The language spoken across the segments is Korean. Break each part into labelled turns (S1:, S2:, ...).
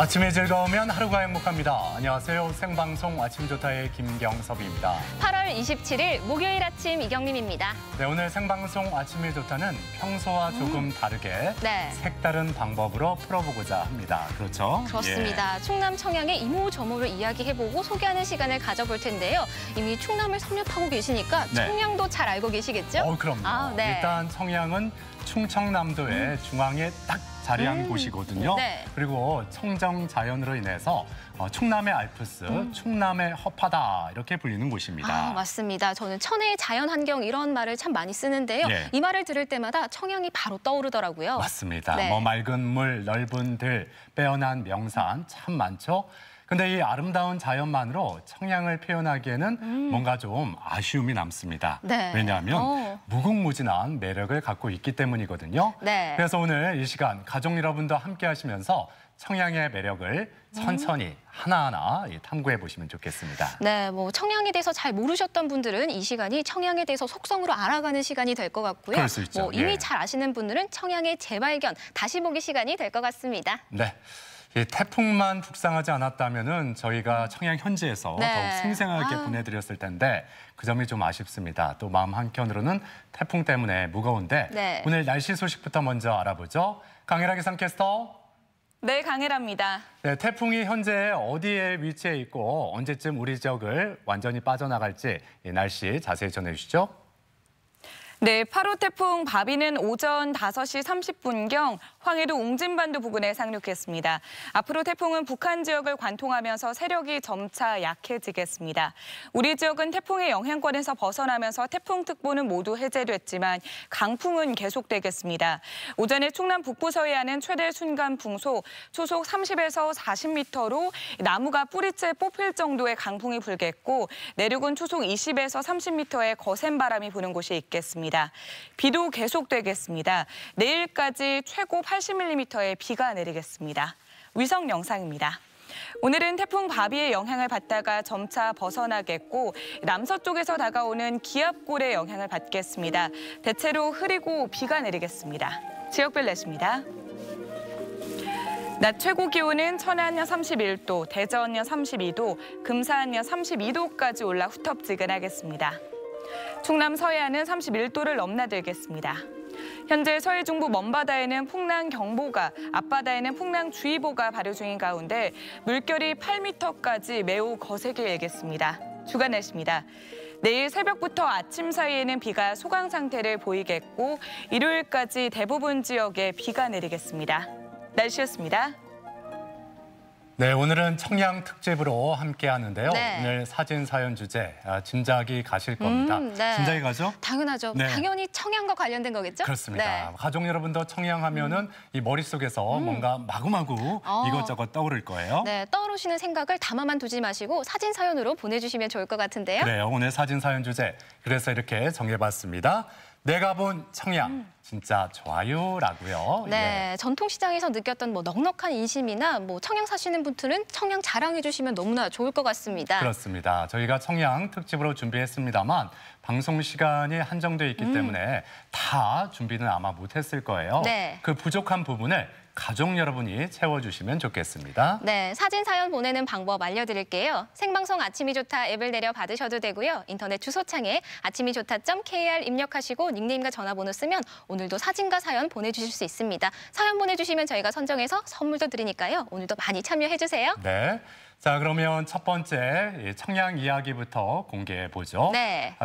S1: 아침이 즐거우면 하루가 행복합니다. 안녕하세요. 생방송 아침 좋다의 김경섭입니다.
S2: 8월 27일 목요일 아침 이경림입니다.
S1: 네, 오늘 생방송 아침이 좋다는 평소와 조금 다르게 색다른 방법으로 풀어보고자 합니다. 그렇죠?
S2: 그렇습니다.
S1: 예.
S2: 충남 청양의 이모저모를 이야기해보고 소개하는 시간을 가져볼 텐데요. 이미 충남을 섭렵하고 계시니까 청양도 잘 알고 계시겠죠?
S1: 그럼요. 일단 청양은 충청남도의 중앙에 딱 자리한 곳이거든요. 그리고 청정 자연으로 인해서 충남의 알프스, 충남의 허파다 이렇게 불리는 곳입니다.
S2: 맞습니다. 저는 천혜의 자연환경 이런 말을 참 많이 쓰는데요. 이 말을 들을 때마다 청양이 바로 떠오르더라고요.
S1: 맞습니다. 맑은 물, 넓은 들, 빼어난 명산 참 많죠. 근데 이 아름다운 자연만으로 청양을 표현하기에는 뭔가 좀 아쉬움이 남습니다. 왜냐하면 무궁무진한 매력을 갖고 있기 때문이거든요. 그래서 오늘 이 시간 가족 여러분도 함께 하시면서 청양의 매력을 천천히 하나하나 탐구해 보시면 좋겠습니다.
S2: 청양에 대해서 잘 모르셨던 분들은 이 시간이 청양에 대해서 속성으로 알아가는 시간이 될 것 같고요.
S1: 그럴 수 있죠.
S2: 이미 잘 아시는 분들은 청양의 재발견, 다시 보기 시간이 될 것 같습니다.
S1: 이 태풍만 북상하지 않았다면은 저희가 청양 현지에서 더욱 생생하게 보내드렸을 텐데 그 점이 좀 아쉽습니다. 또 마음 한켠으로는 태풍 때문에 무거운데 오늘 날씨 소식부터 먼저 알아보죠. 강혜라 기상캐스터.
S3: 네, 강혜라입니다.
S1: 태풍이 현재 어디에 위치해 있고 언제쯤 우리 지역을 완전히 빠져나갈지 날씨 자세히 전해주시죠.
S3: 네, 8호 태풍 바비는 오전 5시 30분경 황해도 웅진반도 부근에 상륙했습니다. 앞으로 태풍은 북한 지역을 관통하면서 세력이 점차 약해지겠습니다. 우리 지역은 태풍의 영향권에서 벗어나면서 태풍특보는 모두 해제됐지만 강풍은 계속되겠습니다. 오전에 충남 북부 서해안은 최대 순간 풍속 초속 30에서 40m로 나무가 뿌리째 뽑힐 정도의 강풍이 불겠고 내륙은 초속 20에서 30m의 거센 바람이 부는 곳이 있겠습니다. 비도 계속되겠습니다. 내일까지 최고 80mm의 비가 내리겠습니다. 위성 영상입니다. 오늘은 태풍 바비의 영향을 받다가 점차 벗어나겠고 남서쪽에서 다가오는 기압골의 영향을 받겠습니다. 대체로 흐리고 비가 내리겠습니다. 지역별 날씨입니다. 낮 최고 기온은 천안여 31도, 대전여 32도, 금산여 32도까지 올라 후텁지근하겠습니다. 충남 서해안은 31도를 넘나들겠습니다. 현재 서해 중부 먼바다에는 풍랑경보가, 앞바다에는 풍랑주의보가 발효 중인 가운데 물결이 8m까지 매우 거세게 일겠습니다. 주간 날씨입니다. 내일 새벽부터 아침 사이에는 비가 소강 상태를 보이겠고 일요일까지 대부분 지역에 비가 내리겠습니다. 날씨였습니다.
S1: 네, 오늘은 청양 특집으로 함께 하는데요. 오늘 사진 사연 주제, 진작이 가실 겁니다. 진작이 가죠?
S2: 당연하죠. 당연히 청양과 관련된 거겠죠?
S1: 그렇습니다. 가족 여러분도 청양하면은 이 머릿속에서 뭔가 마구마구 이것저것 떠오를 거예요.
S2: 떠오르시는 생각을 담아만 두지 마시고 사진 사연으로 보내주시면 좋을 것 같은데요.
S1: 그래요, 오늘 사진 사연 주제. 그래서 이렇게 정해봤습니다. 내가 본 청양. 진짜 좋아요라고요.
S2: 전통시장에서 느꼈던 넉넉한 인심이나 청양 사시는 분들은 청양 자랑해 주시면 너무나 좋을 것 같습니다.
S1: 그렇습니다. 저희가 청양 특집으로 준비했습니다만 방송 시간이 한정돼 있기 때문에 다 준비는 아마 못했을 거예요. 그 부족한 부분을 가족 여러분이 채워주시면 좋겠습니다.
S2: 사진 사연 보내는 방법 알려드릴게요. 생방송 아침이 좋다 앱을 내려 받으셔도 되고요. 인터넷 주소창에 아침이좋다.kr 입력하시고 닉네임과 전화번호 쓰면 오늘도 사진과 사연 보내주실 수 있습니다. 사연 보내주시면 저희가 선정해서 선물도 드리니까요. 오늘도 많이 참여해주세요.
S1: 자, 그러면 첫 번째 청양 이야기부터 공개해보죠.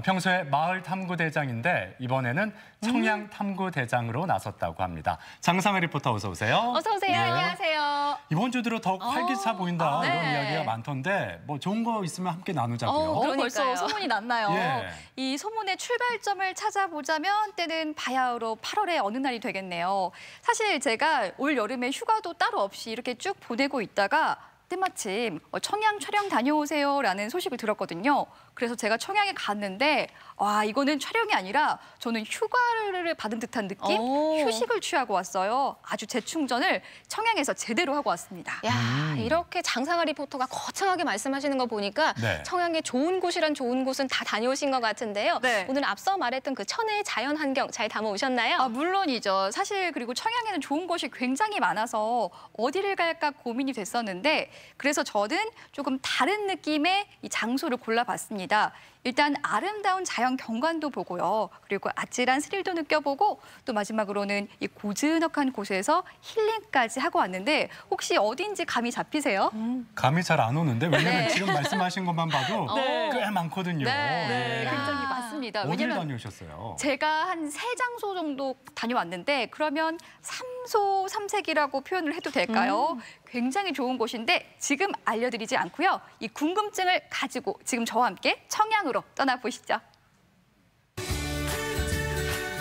S1: 평소에 마을 탐구대장인데 이번에는 청양 탐구대장으로 나섰다고 합니다. 장상혜 리포터 어서 오세요.
S2: 어서 오세요. 안녕하세요.
S1: 이번 주 들어 더욱 활기차 보인다 이런 이야기가 많던데 뭐 좋은 거 있으면 함께 나누자고요.
S4: 벌써 소문이 났나요? 이 소문의 출발점을 찾아보자면 때는 바야흐로 8월의 어느 날이 되겠네요. 사실 제가 올 여름에 휴가도 따로 없이 이렇게 쭉 보내고 있다가 때마침 청양 촬영 다녀오세요라는 소식을 들었거든요. 그래서 제가 청양에 갔는데 와, 이거는 촬영이 아니라 저는 휴가를 받은 듯한 느낌? 휴식을 취하고 왔어요. 아주 재충전을 청양에서 제대로 하고 왔습니다.
S2: 야, 이렇게 장상아 리포터가 거창하게 말씀하시는 거 보니까
S1: 네.
S2: 청양에 좋은 곳이란 좋은 곳은 다 다녀오신 것 같은데요.
S4: 네.
S2: 오늘 앞서 말했던 그 천혜의 자연 환경 잘 담아오셨나요?
S4: 아, 물론이죠. 사실 그리고 청양에는 좋은 곳이 굉장히 많아서 어디를 갈까 고민이 됐었는데 그래서 저는 조금 다른 느낌의 이 장소를 골라봤습니다. 일단 아름다운 자연 경관도 보고요. 그리고 아찔한 스릴도 느껴보고 또 마지막으로는 이 고즈넉한 곳에서 힐링까지 하고 왔는데 혹시 어딘지 감이 잡히세요?
S1: 감이 잘 안 오는데 왜냐면
S4: 네.
S1: 지금 말씀하신 것만 봐도
S4: 네.
S1: 꽤 많거든요.
S4: 네, 굉장히 많습니다.
S1: 어디를
S4: 왜냐면
S1: 다녀오셨어요?
S4: 제가 한 3장소 정도 다녀왔는데 그러면 삼소삼색이라고 표현을 해도 될까요? 굉장히 좋은 곳인데 지금 알려드리지 않고요. 이 궁금증을 가지고 지금 저와 함께 청양으로 떠나보시죠.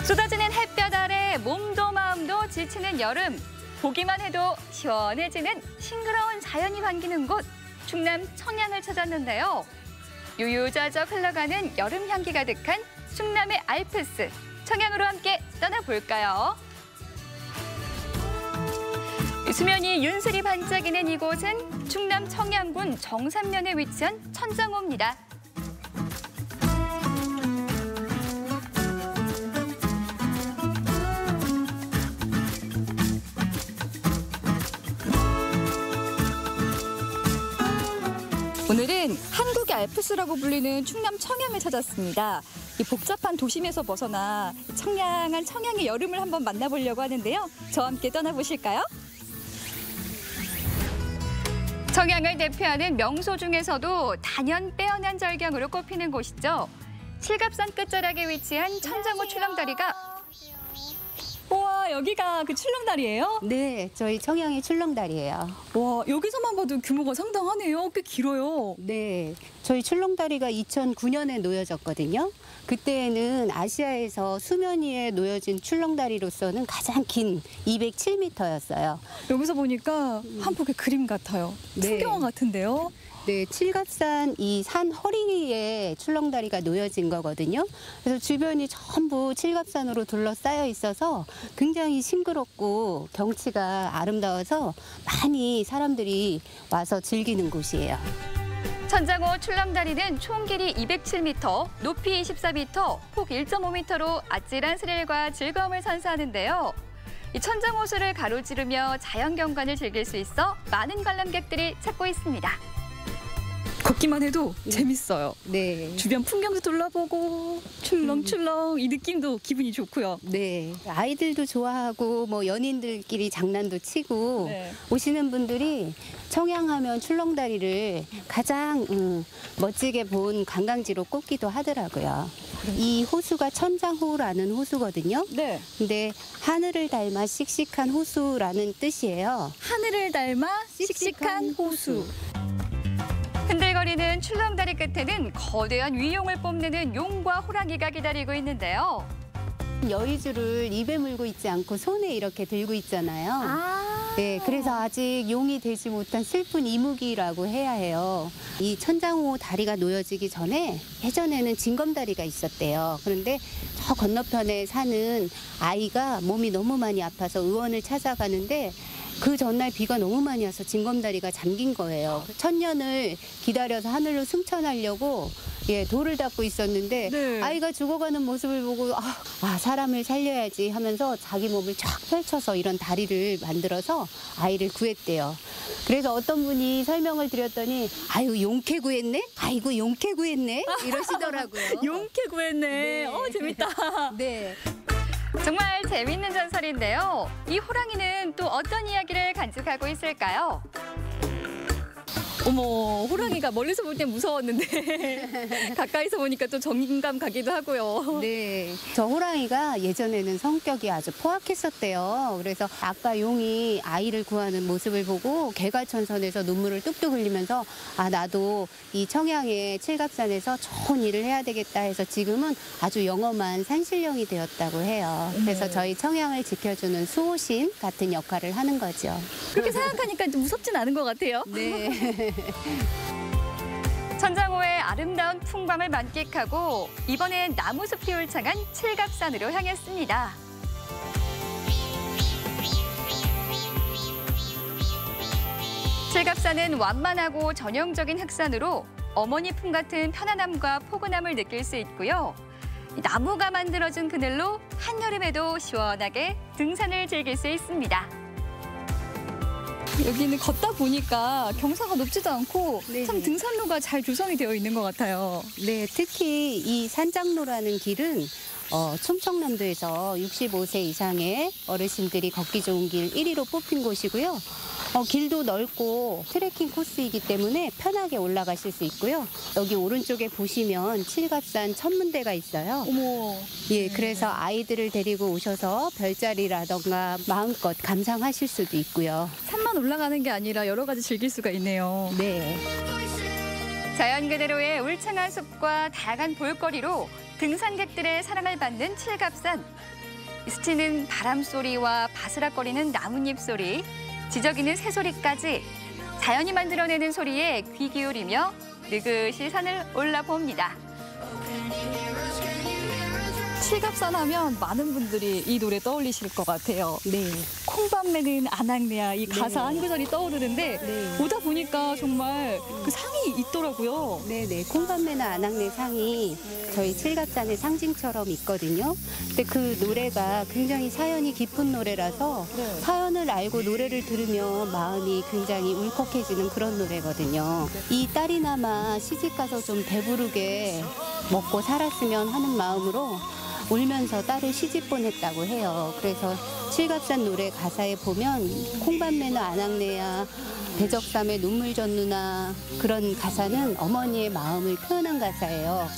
S4: 쏟아지는 햇볕 아래 몸도 마음도 지치는 여름. 보기만 해도 시원해지는 싱그러운 자연이 반기는 곳, 충남 청양을 찾았는데요. 유유자적 흘러가는 여름 향기 가득한 충남의 알프스, 청양으로 함께 떠나볼까요? 수면이 윤슬이 반짝이는 이곳은 충남 청양군 정산면에 위치한 천장호입니다. 오늘은 한국의 알프스라고 불리는 충남 청양을 찾았습니다. 이 복잡한 도심에서 벗어나 청량한 청양의 여름을 한번 만나보려고 하는데요. 저와 함께 떠나보실까요? 청양을 대표하는 명소 중에서도 단연 빼어난 절경으로 꼽히는 곳이죠. 칠갑산 끝자락에 위치한 천장호 출렁다리가 우와, 여기가 그 출렁다리예요?
S5: 네, 저희 청양의 출렁다리예요.
S4: 와, 여기서만 봐도 규모가 상당하네요. 꽤 길어요.
S5: 네, 저희 출렁다리가 2009년에 놓여졌거든요. 그때는 아시아에서 수면 위에 놓여진 출렁다리로서는 가장 긴 207m였어요.
S4: 여기서 보니까 한 폭의 그림 같아요.
S5: 네.
S4: 풍경화 같은데요?
S5: 네, 칠갑산 이 산 허리에 출렁다리가 놓여진 거거든요. 그래서 주변이 전부 칠갑산으로 둘러싸여 있어서 굉장히 싱그럽고 경치가 아름다워서 많이 사람들이 와서 즐기는 곳이에요.
S4: 천장호 출렁다리는 총 길이 207m, 높이 24m, 폭 1.5m로 아찔한 스릴과 즐거움을 선사하는데요. 이 천장호수를 가로지르며 자연 경관을 즐길 수 있어 많은 관람객들이 찾고 있습니다. 걷기만 해도 재밌어요.
S5: 네.
S4: 주변 풍경도 둘러보고 출렁출렁 이 느낌도 기분이 좋고요.
S5: 네, 아이들도 좋아하고 뭐 연인들끼리 장난도 치고
S4: 네.
S5: 오시는 분들이 청양하면 출렁다리를 가장 멋지게 본 관광지로 꼽기도 하더라고요. 이 호수가 천장호라는 호수거든요.
S4: 네.
S5: 근데 하늘을 닮아 씩씩한 호수라는 뜻이에요.
S4: 하늘을 닮아 씩씩한 호수. 흔들거리는 출렁다리 끝에는 거대한 위용을 뽐내는 용과 호랑이가 기다리고 있는데요.
S5: 여의주를 입에 물고 있지 않고 손에 이렇게 들고 있잖아요. 네, 그래서 아직 용이 되지 못한 슬픈 이무기라고 해야 해요. 이 천장호 다리가 놓여지기 전에 예전에는 징검다리가 있었대요. 그런데 저 건너편에 사는 아이가 몸이 너무 많이 아파서 의원을 찾아가는데 그 전날 비가 너무 많이 와서 징검다리가 잠긴 거예요. 천년을 기다려서 하늘로 승천하려고 돌을 닦고 있었는데
S4: 네.
S5: 아이가 죽어가는 모습을 보고 사람을 살려야지 하면서 자기 몸을 쫙 펼쳐서 이런 다리를 만들어서 아이를 구했대요. 그래서 어떤 분이 설명을 드렸더니 아유 용케 구했네? 아이고 용케 구했네? 이러시더라고요.
S4: 용케 구했네.
S5: 네.
S4: 재밌다.
S5: 네.
S4: 정말 재밌는 전설인데요. 이 호랑이는 또 어떤 이야기를 간직하고 있을까요? 어머, 호랑이가 멀리서 볼 땐 무서웠는데 가까이서 보니까 또 정감 가기도 하고요.
S5: 네, 저 호랑이가 예전에는 성격이 아주 포악했었대요. 그래서 아까 용이 아이를 구하는 모습을 보고 개가천선에서 눈물을 뚝뚝 흘리면서 나도 이 청양의 칠갑산에서 좋은 일을 해야 되겠다 해서 지금은 아주 영험한 산신령이 되었다고 해요. 그래서 저희 청양을 지켜주는 수호신 같은 역할을 하는 거죠.
S4: 그렇게 생각하니까 좀 무섭진 않은 것 같아요.
S5: 네.
S4: 천장호의 아름다운 풍광을 만끽하고 이번엔 나무숲이 울창한 칠갑산으로 향했습니다. 칠갑산은 완만하고 전형적인 흑산으로 어머니 품 같은 편안함과 포근함을 느낄 수 있고요. 나무가 만들어준 그늘로 한여름에도 시원하게 등산을 즐길 수 있습니다. 여기는 걷다 보니까 경사가 높지도 않고
S5: 네네.
S4: 참 등산로가 잘 조성이 되어 있는 것 같아요.
S5: 네, 특히 이 산장로라는 길은 충청남도에서 65세 이상의 어르신들이 걷기 좋은 길 1위로 뽑힌 곳이고요. 길도 넓고 트레킹 코스이기 때문에 편하게 올라가실 수 있고요. 여기 오른쪽에 보시면 칠갑산 천문대가 있어요.
S4: 어머.
S5: 예, 그래서 아이들을 데리고 오셔서 별자리라던가 마음껏 감상하실 수도 있고요.
S4: 산만 올라가는 게 아니라 여러 가지 즐길 수가 있네요.
S5: 네.
S2: 자연 그대로의 울창한 숲과 다양한 볼거리로 등산객들의 사랑을 받는 칠갑산. 스치는 바람 소리와 바스락거리는 나뭇잎 소리, 지저귀는 새소리까지 자연이 만들어내는 소리에 귀 기울이며 느긋이 산을 올라봅니다.
S4: 칠갑산 하면 많은 분들이 이 노래 떠올리실 것 같아요.
S5: 네.
S4: 콩밤매는 안악내야 이 가사
S5: 네.
S4: 한 구절이 떠오르는데
S5: 네.
S4: 오다 보니까 정말 그 상이 있더라고요.
S5: 네네. 콩밤매나 안악내 상이 저희 칠갑산의 상징처럼 있거든요. 근데 그 노래가 굉장히 사연이 깊은 노래라서
S4: 네.
S5: 사연을 알고 노래를 들으면 마음이 굉장히 울컥해지는 그런 노래거든요. 이 딸이나마 시집가서 좀 배부르게 먹고 살았으면 하는 마음으로 울면서 딸을 시집 보냈다고 해요. 그래서 칠갑산 노래 가사에 보면 콩밤매는 안악내야 대적삼에 눈물 젖누나 그런 가사는 어머니의 마음을 표현한 가사예요.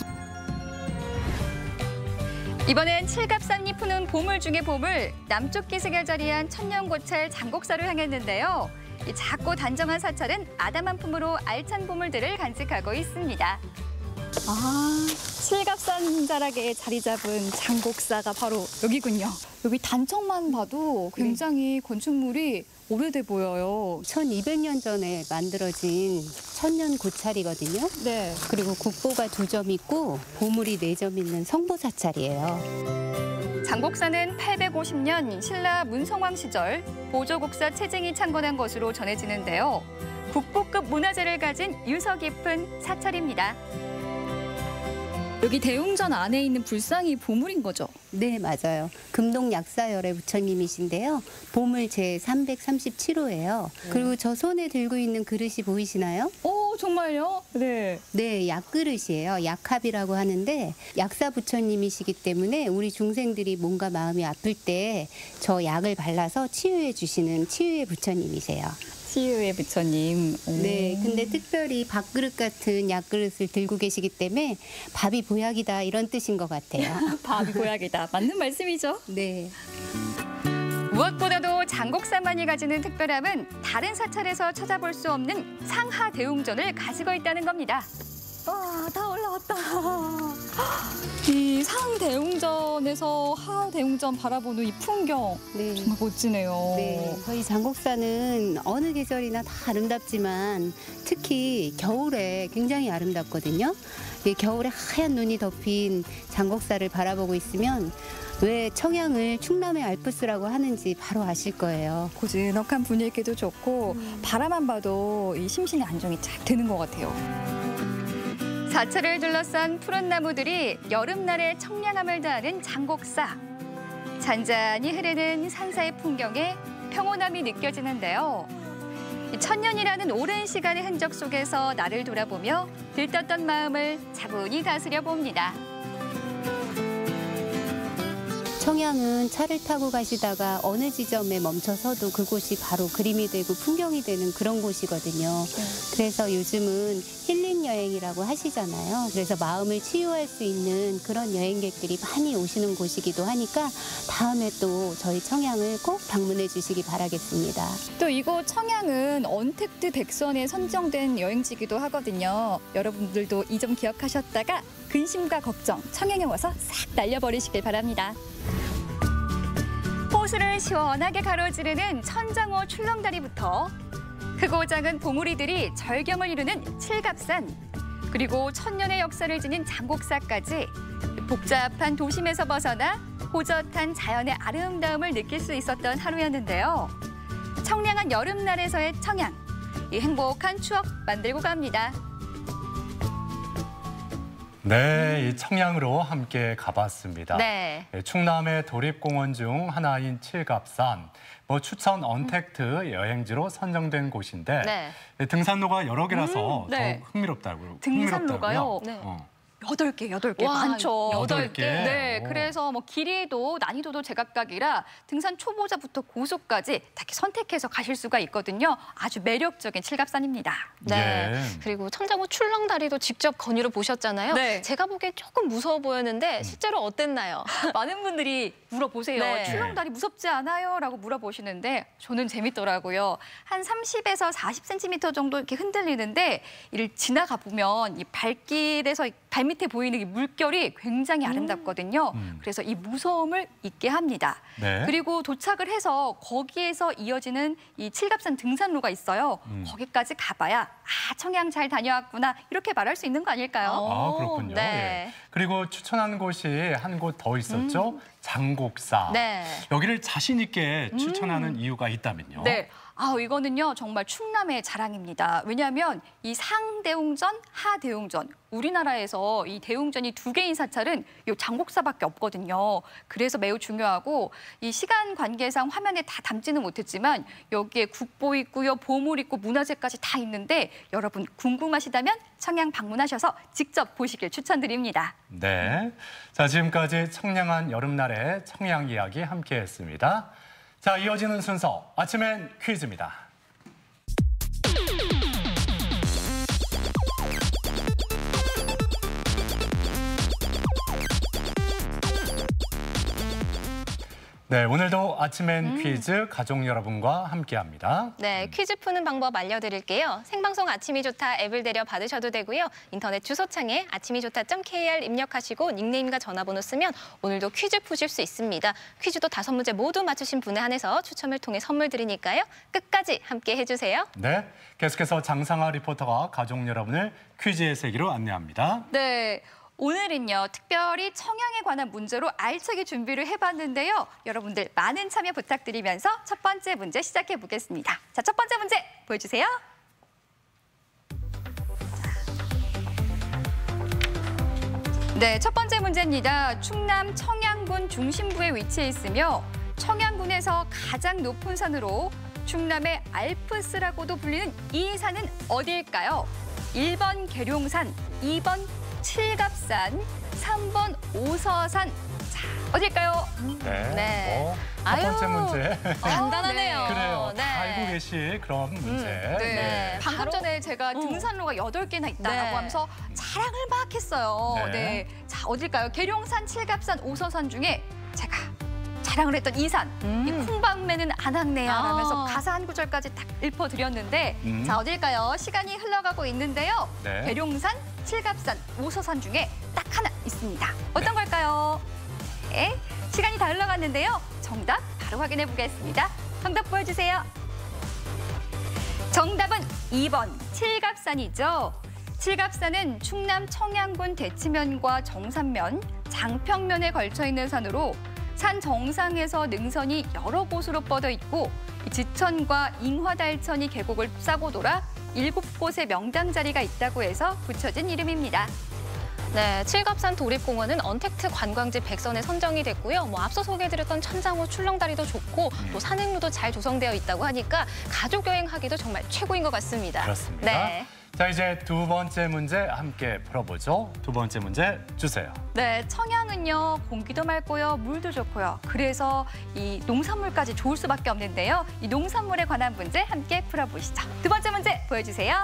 S2: 이번엔 칠갑산이 푸는 보물 중의 보물, 남쪽 기슭에 자리한 천년고찰 장곡사로 향했는데요. 이 작고 단정한 사찰은 아담한 품으로 알찬 보물들을 간직하고 있습니다.
S4: 아, 칠갑산 자락에 자리 잡은 장곡사가 바로 여기군요. 여기 단청만 봐도 굉장히 건축물이 오래돼 보여요.
S5: 1200년 전에 만들어진 천년 고찰이거든요.
S4: 네.
S5: 그리고 국보가 2점 있고 보물이 4점 있는 성보사찰이에요.
S2: 장곡사는 850년 신라 문성왕 시절 보조국사 채증이 창건한 것으로 전해지는데요. 국보급 문화재를 가진 유서 깊은 사찰입니다.
S4: 여기 대웅전 안에 있는 불상이 보물인 거죠?
S5: 네, 맞아요. 금동 약사열의 부처님이신데요. 보물 제337호예요. 그리고 저 손에 들고 있는 그릇이 보이시나요?
S4: 오, 정말요? 네.
S5: 네, 약그릇이에요. 약합이라고 하는데 약사 부처님이시기 때문에 우리 중생들이 뭔가 마음이 아플 때 저 약을 발라서 치유해 주시는 치유의 부처님이세요.
S4: 치유의 부처님.
S5: 네, 근데 특별히 밥그릇 같은 약그릇을 들고 계시기 때문에 밥이 보약이다 이런 뜻인 것 같아요.
S4: 밥이 보약이다. 맞는 말씀이죠?
S5: 네.
S2: 무엇보다도 장곡사만이 가지는 특별함은 다른 사찰에서 찾아볼 수 없는 상하 대웅전을 가지고 있다는 겁니다.
S4: 와, 다 올라왔다. 이 상대웅전에서 하대웅전 바라보는 이 풍경
S5: 네.
S4: 정말 멋지네요.
S5: 네, 저희 장곡사는 어느 계절이나 다 아름답지만 특히 겨울에 굉장히 아름답거든요. 이 겨울에 하얀 눈이 덮인 장곡사를 바라보고 있으면 왜 청양을 충남의 알프스라고 하는지 바로 아실 거예요.
S4: 고즈넉한 분위기도 좋고 바라만 봐도 이 심신의 안정이 잘 되는 것 같아요.
S2: 사찰을 둘러싼 푸른 나무들이 여름날의 청량함을 더하는 장곡사. 잔잔히 흐르는 산사의 풍경에 평온함이 느껴지는데요. 천년이라는 오랜 시간의 흔적 속에서 나를 돌아보며 들떴던 마음을 차분히 다스려 봅니다.
S5: 청양은 차를 타고 가시다가 어느 지점에 멈춰서도 그곳이 바로 그림이 되고 풍경이 되는 그런 곳이거든요. 그래서 요즘은 힐링 여행이라고 하시잖아요. 그래서 마음을 치유할 수 있는 그런 여행객들이 많이 오시는 곳이기도 하니까 다음에 또 저희 청양을 꼭 방문해 주시기 바라겠습니다.
S4: 또 이곳 청양은 언택트 백선에 선정된 여행지기도 하거든요. 여러분들도 이 점 기억하셨다가 근심과 걱정 청양에 와서 싹 날려버리시길 바랍니다.
S2: 호수를 시원하게 가로지르는 천장호 출렁다리부터 크고 작은 봉우리들이 절경을 이루는 칠갑산.
S4: 그리고 천년의 역사를 지닌 장곡사까지 복잡한 도심에서 벗어나 호젓한 자연의 아름다움을 느낄 수 있었던 하루였는데요. 청량한 여름날에서의 청양, 이 행복한 추억 만들고 갑니다.
S1: 네, 이 청양으로 함께 가봤습니다.
S2: 네.
S1: 충남의 도립공원 중 하나인 칠갑산, 추천 언택트 여행지로 선정된 곳인데
S2: 네.
S1: 등산로가 여러 개라서
S4: 네.
S1: 더욱 흥미롭다고요.
S4: 등산로가요?
S2: 네.
S4: 8개
S2: 와,
S4: 많죠.
S2: 8개.
S4: 네,
S1: 오.
S4: 그래서 길이도 난이도도 제각각이라 등산 초보자부터 고수까지 다 이렇게 선택해서 가실 수가 있거든요. 아주 매력적인 칠갑산입니다.
S2: 네.
S1: 예.
S2: 그리고 천장호 출렁다리도 직접 건의로 보셨잖아요.
S4: 네.
S2: 제가 보기엔 조금 무서워 보였는데 실제로 어땠나요?
S4: 많은 분들이 물어보세요.
S2: 네.
S4: 출렁다리 무섭지 않아요? 라고 물어보시는데 저는 재밌더라고요. 한 30에서 40cm 정도 이렇게 흔들리는데 이를 지나가 보면 이 발길에서 발밑에 보이는 이 물결이 굉장히 아름답거든요. 그래서 이 무서움을 잊게 합니다.
S1: 네.
S4: 그리고 도착을 해서 거기에서 이어지는 이 칠갑산 등산로가 있어요. 거기까지 가봐야 청양 잘 다녀왔구나 이렇게 말할 수 있는 거 아닐까요?
S1: 아, 그렇군요.
S2: 네.
S1: 예. 그리고 추천한 곳이 한 곳 더 있었죠. 장곡사.
S2: 네.
S1: 여기를 자신 있게 추천하는 이유가 있다면요.
S4: 네. 이거는요 정말 충남의 자랑입니다. 왜냐하면 이 상대웅전, 하대웅전 우리나라에서 이 대웅전이 2개인 사찰은 이 장곡사밖에 없거든요. 그래서 매우 중요하고 이 시간 관계상 화면에 다 담지는 못했지만 여기에 국보 있고요, 보물 있고 문화재까지 다 있는데 여러분 궁금하시다면 청양 방문하셔서 직접 보시길 추천드립니다.
S1: 네. 자, 지금까지 청량한 여름날의 청양 이야기 함께했습니다. 자, 이어지는 순서 아침엔 퀴즈입니다. 네, 오늘도 아침엔 퀴즈 가족 여러분과 함께합니다.
S2: 네, 퀴즈 푸는 방법 알려드릴게요. 생방송 아침이 좋다 앱을 내려 받으셔도 되고요. 인터넷 주소창에 아침이좋다.kr 입력하시고 닉네임과 전화번호 쓰면 오늘도 퀴즈 푸실 수 있습니다. 퀴즈도 5문제 모두 맞추신 분에 한해서 추첨을 통해 선물 드리니까요. 끝까지 함께 해주세요.
S1: 네, 계속해서 장상아 리포터가 가족 여러분을 퀴즈의 세계로 안내합니다.
S4: 네. 오늘은요, 특별히 청양에 관한 문제로 알차게 준비를 해봤는데요. 여러분들 많은 참여 부탁드리면서 첫 번째 문제 시작해 보겠습니다. 자, 첫 번째 문제 보여주세요. 네, 첫 번째 문제입니다. 충남 청양군 중심부에 위치해 있으며 청양군에서 가장 높은 산으로 충남의 알프스라고도 불리는 이 산은 어디일까요? 1번 계룡산, 2번 칠갑산, 3번 오서산. 자, 어딜까요?
S1: 네.
S2: 네.
S1: 첫 번째
S2: 아유,
S1: 문제.
S2: 간단하네요.
S1: 그래요.
S2: 네.
S1: 다 알고 계실 그런 문제.
S4: 네. 방금
S2: 바로-
S4: 전에 제가 등산로가 8개나 있다라고
S2: 네.
S4: 하면서 자랑을 막 했어요.
S1: 네.
S4: 네. 자, 어딜까요? 계룡산, 칠갑산, 오서산 중에 제가 자랑을 했던 이 산. 이 콩방매는 안악내야 라면서 가사 한 구절까지 딱 읊어드렸는데 자, 어딜까요? 시간이 흘러가고 있는데요.
S1: 네.
S4: 계룡산, 칠갑산, 오서산 중에 딱 하나 있습니다. 어떤 걸까요? 네. 시간이 다 흘러갔는데요. 정답 바로 확인해 보겠습니다. 정답 보여주세요. 정답은 2번 칠갑산이죠. 칠갑산은 충남 청양군 대치면과 정산면, 장평면에 걸쳐 있는 산으로 산 정상에서 능선이 여러 곳으로 뻗어 있고 지천과 잉화달천이 계곡을 싸고 돌아 7곳의 명당 자리가 있다고 해서 붙여진 이름입니다.
S2: 네, 칠갑산 도립공원은 언택트 관광지 100선에 선정이 됐고요. 앞서 소개해드렸던 천장호 출렁다리도 좋고 또 산행로도 잘 조성되어 있다고 하니까 가족 여행하기도 정말 최고인 것 같습니다.
S1: 그렇습니다.
S2: 네.
S1: 자, 이제 두 번째 문제 함께 풀어보죠. 두 번째 문제 주세요.
S4: 네, 청양은요 공기도 맑고요, 물도 좋고요. 그래서 이 농산물까지 좋을 수밖에 없는데요. 이 농산물에 관한 문제 함께 풀어보시죠. 두 번째 문제 보여주세요.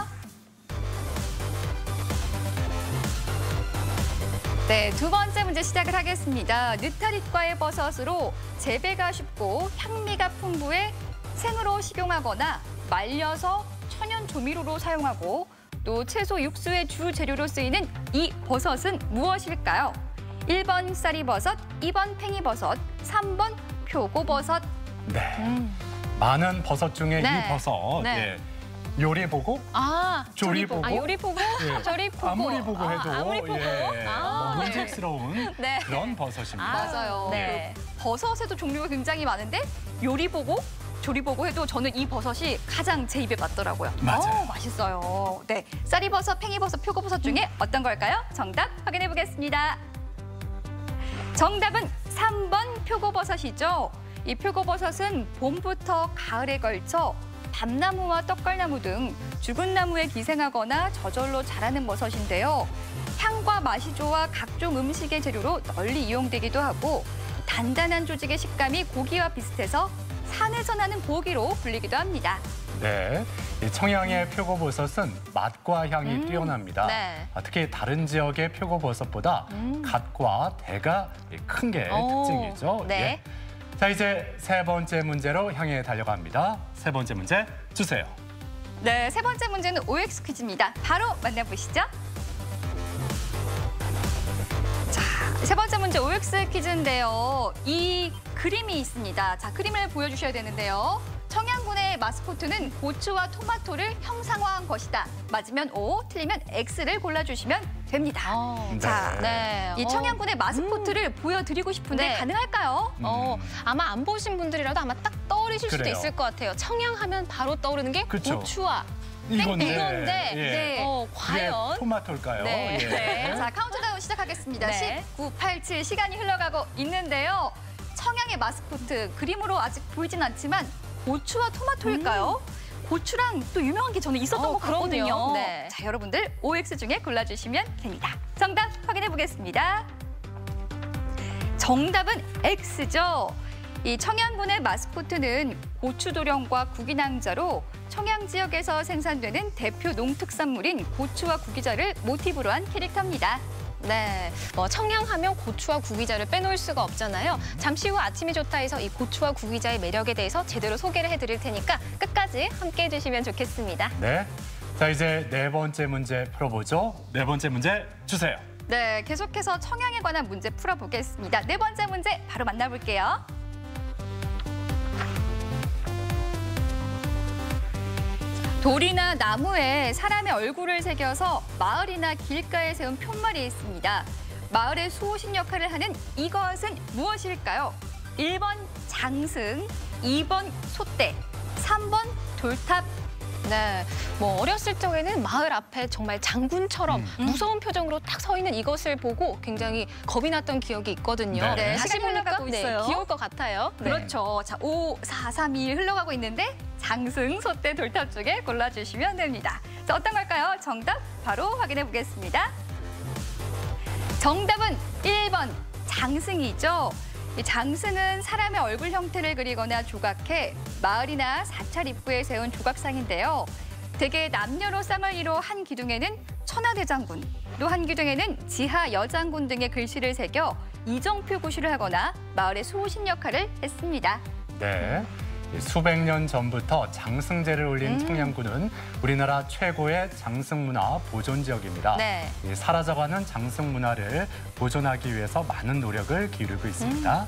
S4: 네, 두 번째 문제 시작을 하겠습니다. 느타리과의 버섯으로 재배가 쉽고 향미가 풍부해 생으로 식용하거나 말려서 천연 조미료로 사용하고 또 채소 육수의 주 재료로 쓰이는 이 버섯은 무엇일까요? 1번 쌀이버섯, 2번 팽이버섯, 3번 표고버섯.
S1: 네. 많은 버섯 중에
S2: 네.
S1: 이 버섯.
S2: 네.
S1: 예. 요리 보고, 조리 보고,
S2: 요리 보고,
S1: 예.
S2: 조리 보고.
S1: 아무리 보고 해도
S2: 아무리 보고.
S1: 예,
S2: 네.
S1: 먹음직스러운
S2: 네.
S1: 그런 버섯입니다.
S4: 맞아요.
S2: 네.
S4: 그 버섯에도 종류가 굉장히 많은데 요리 보고 조리 보고 해도 저는 이 버섯이 가장 제 입에 맞더라고요.
S1: 맞아요.
S4: 맛있어요. 네, 쌀이버섯, 팽이버섯, 표고버섯 중에 어떤 걸까요? 정답 확인해 보겠습니다. 정답은 3번 표고버섯이죠. 이 표고버섯은 봄부터 가을에 걸쳐 밤나무와 떡갈나무 등 죽은 나무에 기생하거나 저절로 자라는 버섯인데요. 향과 맛이 좋아 각종 음식의 재료로 널리 이용되기도 하고 단단한 조직의 식감이 고기와 비슷해서 산에서 나는 고기로 불리기도 합니다.
S1: 네, 이 청양의 표고버섯은 맛과 향이 뛰어납니다.
S2: 네.
S1: 특히 다른 지역의 표고버섯보다 갓과 대가 큰 게 특징이죠.
S2: 네.
S1: 예. 자, 이제 세 번째 문제로 향해 달려갑니다. 세 번째 문제 주세요.
S4: 네, 세 번째 문제는 OX 퀴즈입니다. 바로 만나보시죠. 자, 세 번째 문제 OX 퀴즈인데요. 이 그림이 있습니다. 자, 그림을 보여주셔야 되는데요. 청양군의 마스코트는 고추와 토마토를 형상화한 것이다. 맞으면 O, 틀리면 X를 골라주시면 됩니다. 자,
S2: 네.
S4: 이 청양군의 마스코트를 보여드리고 싶은데
S2: 네.
S4: 가능할까요?
S2: 아마 안 보신 분들이라도 아마 딱 떠오르실 수도
S1: 그래요.
S2: 있을 것 같아요. 청양하면 바로 떠오르는 게
S1: 그쵸.
S2: 고추와
S1: 이건데,
S2: 네.
S4: 네.
S2: 과연
S1: 이게 토마토일까요?
S2: 네.
S1: 예.
S4: 네, 자 카운트다운 시작하겠습니다.
S2: 네.
S4: 19, 87 시간이 흘러가고 있는데요. 청양의 마스코트 그림으로 아직 보이진 않지만 고추와 토마토일까요? 고추랑 또 유명한 게 저는 있었던 것 같거든요.
S2: 그럼요. 네.
S4: 자 여러분들 OX 중에 골라주시면 됩니다. 정답 확인해 보겠습니다. 정답은 X죠. 이 청양군의 마스코트는 고추도령과 구기낭자로 청양 지역에서 생산되는 대표 농특산물인 고추와 구기자를 모티브로 한 캐릭터입니다.
S2: 네, 청양하면 고추와 구기자를 빼놓을 수가 없잖아요. 잠시 후 아침이 좋다에서 이 고추와 구기자의 매력에 대해서 제대로 소개를 해드릴 테니까 끝까지 함께해 주시면 좋겠습니다.
S1: 네. 자, 이제 네 번째 문제 풀어보죠. 네 번째 문제 주세요.
S4: 네, 계속해서 청양에 관한 문제 풀어보겠습니다. 네 번째 문제 바로 만나볼게요. 돌이나 나무에 사람의 얼굴을 새겨서 마을이나 길가에 세운 푯말이 있습니다. 마을의 수호신 역할을 하는 이것은 무엇일까요? 1번 장승, 2번 솥대, 3번 돌탑.
S2: 네, 어렸을 적에는 마을 앞에 정말 장군처럼 무서운 표정으로 딱 서 있는 이것을 보고 굉장히 겁이 났던 기억이 있거든요.
S1: 네.
S4: 네,
S2: 다시
S4: 시간이
S2: 보니까
S4: 흘러가고 있어요.
S2: 귀여울 것 같아요. 네.
S4: 그렇죠. 자, 5, 4, 3, 2 흘러가고 있는데 장승, 솥대, 돌탑 중에 골라주시면 됩니다. 자, 어떤 걸까요? 정답 바로 확인해 보겠습니다. 정답은 1번 장승이죠. 이 장승은 사람의 얼굴 형태를 그리거나 조각해 마을이나 사찰 입구에 세운 조각상인데요. 대개 남녀로 쌍을 이뤄 한 기둥에는 천하대장군, 또 한 기둥에는 지하 여장군 등의 글씨를 새겨 이정표 구시를 하거나 마을의 수호신 역할을 했습니다.
S1: 네. 수백 년 전부터 장승제를 올린 청양군은 우리나라 최고의 장승문화 보존 지역입니다.
S2: 네.
S1: 이 사라져가는 장승문화를 보존하기 위해서 많은 노력을 기울이고 있습니다.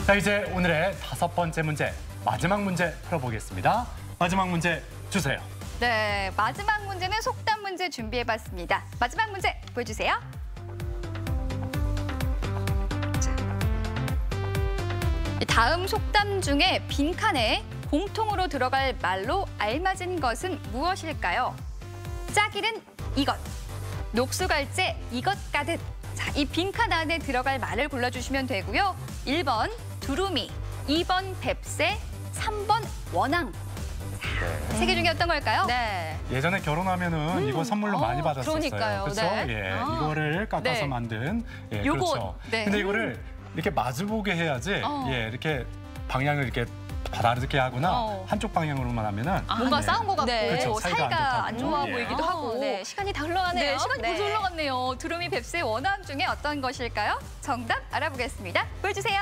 S1: 자, 이제 오늘의 다섯 번째 문제, 마지막 문제 풀어보겠습니다. 마지막 문제 주세요.
S4: 네, 마지막 문제는 속담 문제 준비해봤습니다. 마지막 문제 보여주세요. 다음 속담 중에 빈칸에 공통으로 들어갈 말로 알맞은 것은 무엇일까요? 짝일은 이것, 녹수갈제 이것 가듯. 자, 이 빈칸 안에 들어갈 말을 골라주시면 되고요. 1번 두루미, 2번 뱁새, 3번 원앙. 세 개 중에 어떤 걸까요?
S2: 네.
S1: 예전에 결혼하면은 이거 선물로 많이 받았었어요.
S2: 그러니까요.
S1: 그렇죠?
S2: 네.
S1: 예, 이거를 깎아서
S4: 네.
S1: 만든. 예,
S4: 요거,
S1: 그렇죠.
S4: 네.
S1: 근데 이거를 이렇게 마주보게 해야지. 예, 이렇게 방향을 이렇게 다르게 하거나 한쪽 방향으로만 하면은
S4: 뭔가
S2: 네.
S4: 싸운 것 같고
S2: 네.
S1: 그렇죠.
S4: 사이가 안 좋아
S1: 예.
S4: 보이기도 하고.
S2: 네, 시간이 다 흘러가네요.
S4: 네, 시간이 벌써 흘러갔네요. 두루미, 뱁새, 원앙 중에 어떤 것일까요? 정답 알아보겠습니다. 보여주세요.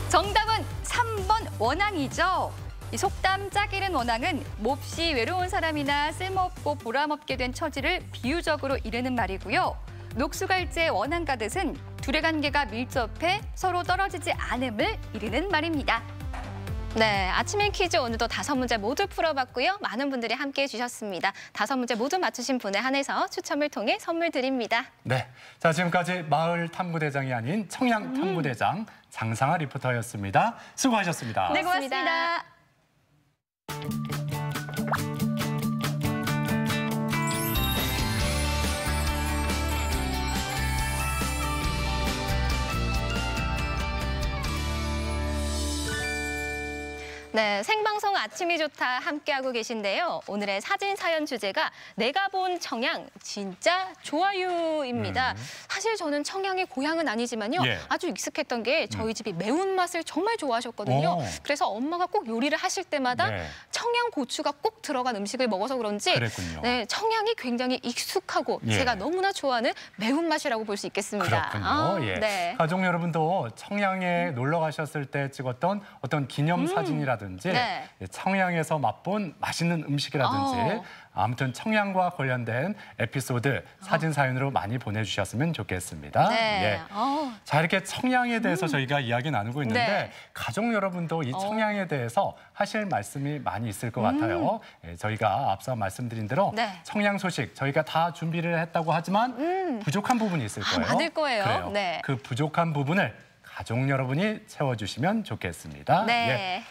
S4: 정답은 3번 원앙이죠. 이 속담 짝이른 원앙은 몹시 외로운 사람이나 쓸모없고 보람없게 된 처지를 비유적으로 이르는 말이고요. 녹수갈제 원앙 가듯은 둘의 관계가 밀접해 서로 떨어지지 않음을 이르는 말입니다.
S2: 네, 아침엔 퀴즈 오늘도 5문제 모두 풀어봤고요. 많은 분들이 함께해 주셨습니다. 5문제 모두 맞추신 분에 한해서 추첨을 통해 선물 드립니다.
S1: 네, 자 지금까지 마을 탐구대장이 아닌 청양 탐구대장 장상아 리포터였습니다. 수고하셨습니다.
S4: 네, 고맙습니다.
S2: 네, 생방송 아침이 좋다 함께하고 계신데요. 오늘의 사진 사연 주제가 내가 본 청양 진짜 좋아요입니다. 사실 저는 청양이 고향은 아니지만요.
S1: 예.
S2: 아주 익숙했던 게 저희 집이 매운맛을 정말 좋아하셨거든요.
S1: 오.
S2: 그래서 엄마가 꼭 요리를 하실 때마다
S1: 네.
S2: 청양 고추가 꼭 들어간 음식을 먹어서 그런지
S1: 그랬군요.
S2: 네, 청양이 굉장히 익숙하고
S1: 예.
S2: 제가 너무나 좋아하는 매운맛이라고 볼 수 있겠습니다.
S1: 그렇군요. 예.
S2: 네.
S1: 가족 여러분도 청양에 놀러 가셨을 때 찍었던 어떤 기념 사진이라든지
S2: 네.
S1: 청양에서 맛본 맛있는 음식이라든지 아무튼 청양과 관련된 에피소드 사진 사연으로 많이 보내주셨으면 좋겠습니다.
S2: 네.
S1: 예. 자, 이렇게 청양에 대해서 저희가 이야기 나누고 있는데
S2: 네.
S1: 가족 여러분도 이 청양에 대해서 하실 말씀이 많이 있을 것 같아요. 예, 저희가 앞서 말씀드린 대로
S2: 네.
S1: 청양 소식 저희가 다 준비를 했다고 하지만 부족한 부분이 있을 거예요.
S2: 많을 거예요.
S1: 그래요.
S2: 네.
S1: 그 부족한 부분을 가족 여러분이 채워주시면 좋겠습니다.
S2: 네.
S1: 예.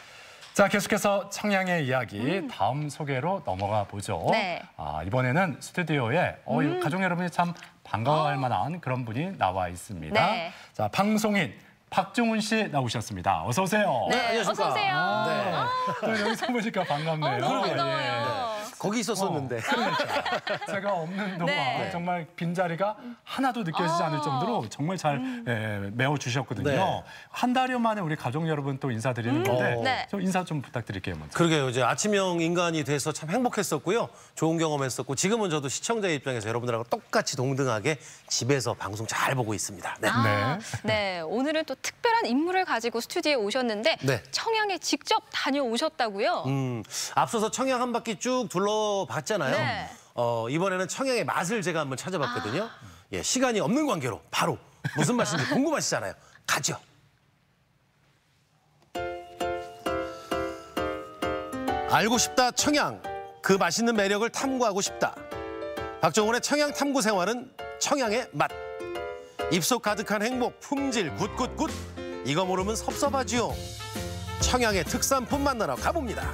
S1: 자, 계속해서 청양의 이야기 다음 소개로 넘어가 보죠.
S2: 네.
S1: 이번에는 스튜디오에 가족 여러분이 참 반가워할 만한 그런 분이 나와 있습니다.
S2: 네.
S1: 자, 방송인 박종훈 씨 나오셨습니다. 어서 오세요.
S2: 네, 어서 오세요.
S1: 또 여기서 보니까 반갑네요.
S2: 너무
S1: 예.
S2: 반가워요.
S6: 거기 있었었는데.
S1: 제가 없는 동안
S2: 네.
S1: 정말 빈자리가 하나도 느껴지지 않을 정도로 정말 잘 메워주셨거든요.
S6: 네.
S1: 한 달여 만에 우리 가족 여러분 또 인사드리는 건데
S2: 네.
S1: 좀 인사 좀 부탁드릴게요. 먼저.
S6: 그러게요. 이제 아침형 인간이 돼서 참 행복했었고요. 좋은 경험했었고 지금은 저도 시청자 입장에서 여러분들하고 똑같이 동등하게 집에서 방송 잘 보고 있습니다. 네.
S2: 네, 오늘은 또 특별한 인물을 가지고 스튜디오에 오셨는데
S6: 네.
S2: 청양에 직접 다녀오셨다고요?
S6: 앞서서 청양 한 바퀴 쭉 둘러봤잖아요.
S2: 네.
S6: 이번에는 청양의 맛을 제가 한번 찾아봤거든요. 예, 시간이 없는 관계로 바로 무슨 맛인지 궁금하시잖아요. 가죠. 알고 싶다 청양. 그 맛있는 매력을 탐구하고 싶다. 박정훈의 청양 탐구 생활은 청양의 맛. 입속 가득한 행복, 품질, 굿굿굿. 이거 모르면 섭섭하지요. 청양의 특산품 만나러 가봅니다.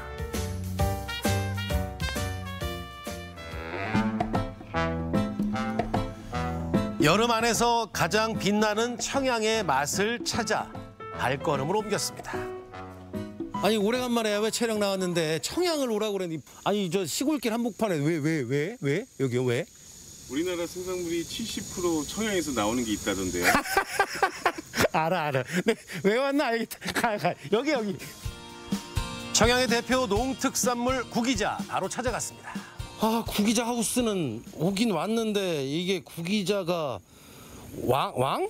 S6: 여름 안에서 가장 빛나는 청양의 맛을 찾아 발걸음을 옮겼습니다. 아니 오래간만에 왜 촬영 나왔는데 청양을 오라고 그랬니? 아니 저 시골길 한복판에 왜? 여기요 왜?
S7: 우리나라 생산물이 70% 청양에서 나오는 게 있다던데요.
S6: 알아. 네, 왜 왔나 알겠다. 가. 여기. 청양의 대표 농특산물 구기자 바로 찾아갔습니다. 아 구기자 하우스는 오긴 왔는데 이게 구기자가 왕?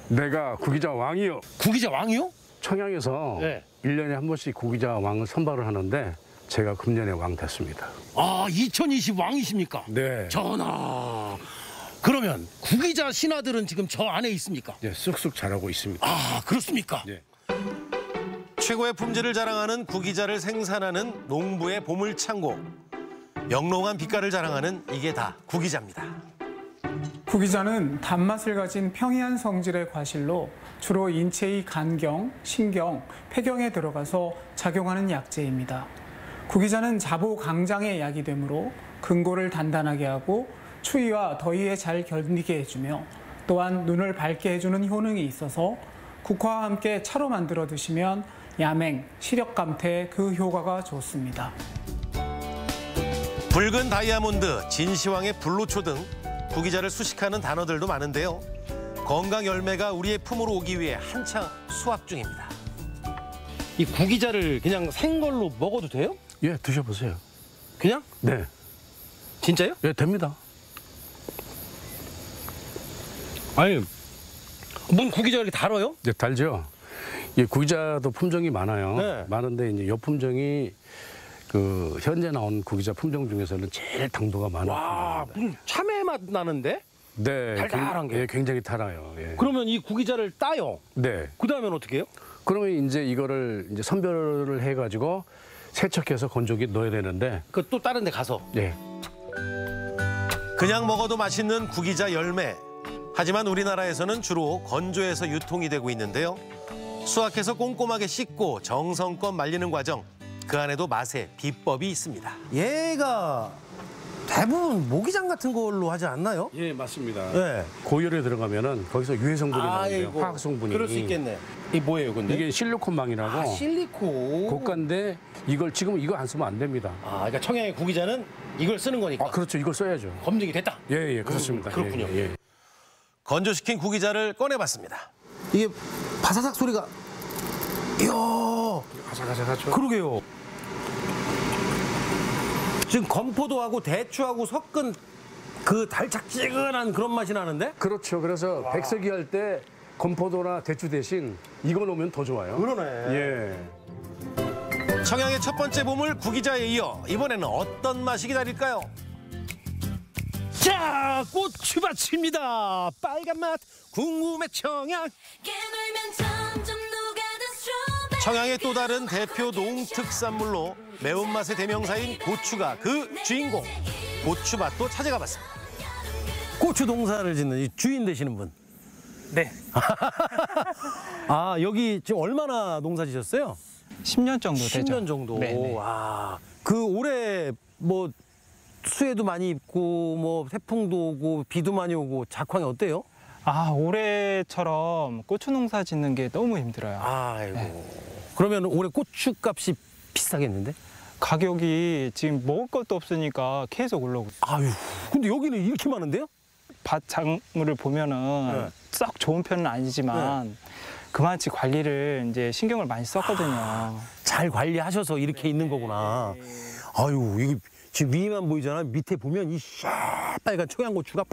S8: 내가 구기자 왕이요.
S6: 구기자 왕이요?
S8: 청양에서
S6: 네.
S8: 1년에 한 번씩 구기자 왕을 선발을 하는데 제가 금년에 왕 됐습니다.
S6: 아 2020 왕이십니까?
S8: 네.
S6: 전하. 그러면 구기자 신하들은 지금 저 안에 있습니까?
S8: 네, 쑥쑥 자라고 있습니다.
S6: 아 그렇습니까?
S8: 네.
S6: 최고의 품질을 자랑하는 구기자를 생산하는 농부의 보물창고. 영롱한 빛깔을 자랑하는 이게 다 구기자입니다.
S9: 구기자는 단맛을 가진 평이한 성질의 과실로 주로 인체의 간경, 신경, 폐경에 들어가서 작용하는 약재입니다. 구기자는 자보강장의 약이 되므로 근골을 단단하게 하고 추위와 더위에 잘 견디게 해주며 또한 눈을 밝게 해주는 효능이 있어서 국화와 함께 차로 만들어 드시면 야맹, 시력 감퇴에 그 효과가 좋습니다.
S6: 붉은 다이아몬드, 진시황의 불로초 등 구기자를 수식하는 단어들도 많은데요. 건강 열매가 우리의 품으로 오기 위해 한창 수확 중입니다. 이 구기자를 그냥 생걸로 먹어도 돼요?
S8: 예, 드셔보세요.
S6: 그냥?
S8: 네.
S6: 진짜요?
S8: 예, 됩니다.
S6: 아니, 뭔 구기자 이렇게 달아요?
S8: 예, 달죠. 예, 구기자도 품종이 많아요.
S6: 네.
S8: 많은데 이제 요 품종이 현재 나온 구기자 품종 중에서는 제일 당도가 많아요.
S6: 와, 무슨 참외 맛 나는데?
S8: 네,
S6: 달달한 게.
S8: 예, 굉장히 달아요. 예.
S6: 그러면 이 구기자를 따요.
S8: 네.
S6: 그 다음엔 어떻게 해요?
S8: 그러면 이제 이거를 이제 선별을 해가지고 세척해서 건조기 넣어야 되는데.
S6: 그 또 다른 데 가서.
S8: 예.
S6: 그냥 먹어도 맛있는 구기자 열매. 하지만 우리나라에서는 주로 건조해서 유통이 되고 있는데요. 수확해서 꼼꼼하게 씻고 정성껏 말리는 과정. 그 안에도 맛의 비법이 있습니다. 얘가 대부분 모기장 같은 걸로 하지 않나요?
S8: 예, 맞습니다.
S6: 네.
S8: 고열에 들어가면은 거기서 유해 성분이 나오는데요.
S6: 아이고,
S8: 화학 성분이.
S6: 그럴 수 있겠네. 이게 뭐예요, 근데?
S8: 이게 실리콘망이라고.
S6: 실리콘.
S8: 고가인데 이걸 지금 이거 안 쓰면 안 됩니다.
S6: 그러니까 청양의 구기자는 이걸 쓰는 거니까.
S8: 그렇죠. 이걸 써야죠.
S6: 검증이 됐다.
S8: 예, 그렇습니다.
S6: 그렇군요.
S8: 예, 예.
S6: 건조시킨 구기자를 꺼내봤습니다. 이게 바사삭 소리가. 이야.
S8: 아삭아삭하죠.
S6: 그러게요. 지금 건포도하고 대추하고 섞은 그 달짝지근한 그런 맛이 나는데?
S8: 그렇죠. 그래서 백석이 할 때 건포도나 대추 대신 이거 넣으면 더 좋아요.
S6: 그러네.
S8: 예.
S6: 청양의 첫 번째 보물 구기자에 이어 이번에는 어떤 맛이 기다릴까요? 자, 고추밭입니다. 빨간 맛, 궁금해 청양. 청양의 또 다른 대표 농특산물로 매운맛의 대명사인 고추가 그 주인공. 고추밭도 찾아가 봤습니다. 고추 농사를 짓는 이 주인 되시는 분.
S10: 네.
S6: 여기 지금 얼마나 농사 지셨어요?
S10: 10년 정도 되죠.
S6: 10년 정도.
S10: 네네.
S6: 와, 그 올해 뭐 수해도 많이 입고 뭐 태풍도 오고 비도 많이 오고 작황이 어때요?
S10: 올해처럼 고추 농사 짓는 게 너무 힘들어요.
S6: 아이고.
S10: 네.
S6: 그러면 올해 고추값이 비싸겠는데?
S10: 가격이 지금 먹을 것도 없으니까 계속 올라오고 있어요.
S6: 아유, 근데 여기는 이렇게 많은데요?
S10: 밭 작물을 보면은 썩 좋은 편은 아니지만 그만치 관리를 이제 신경을 많이 썼거든요.
S6: 잘 관리하셔서 이렇게 있는 거구나. 아유, 이게 지금 위에만 보이잖아. 밑에 보면 이 빨간 청양고추가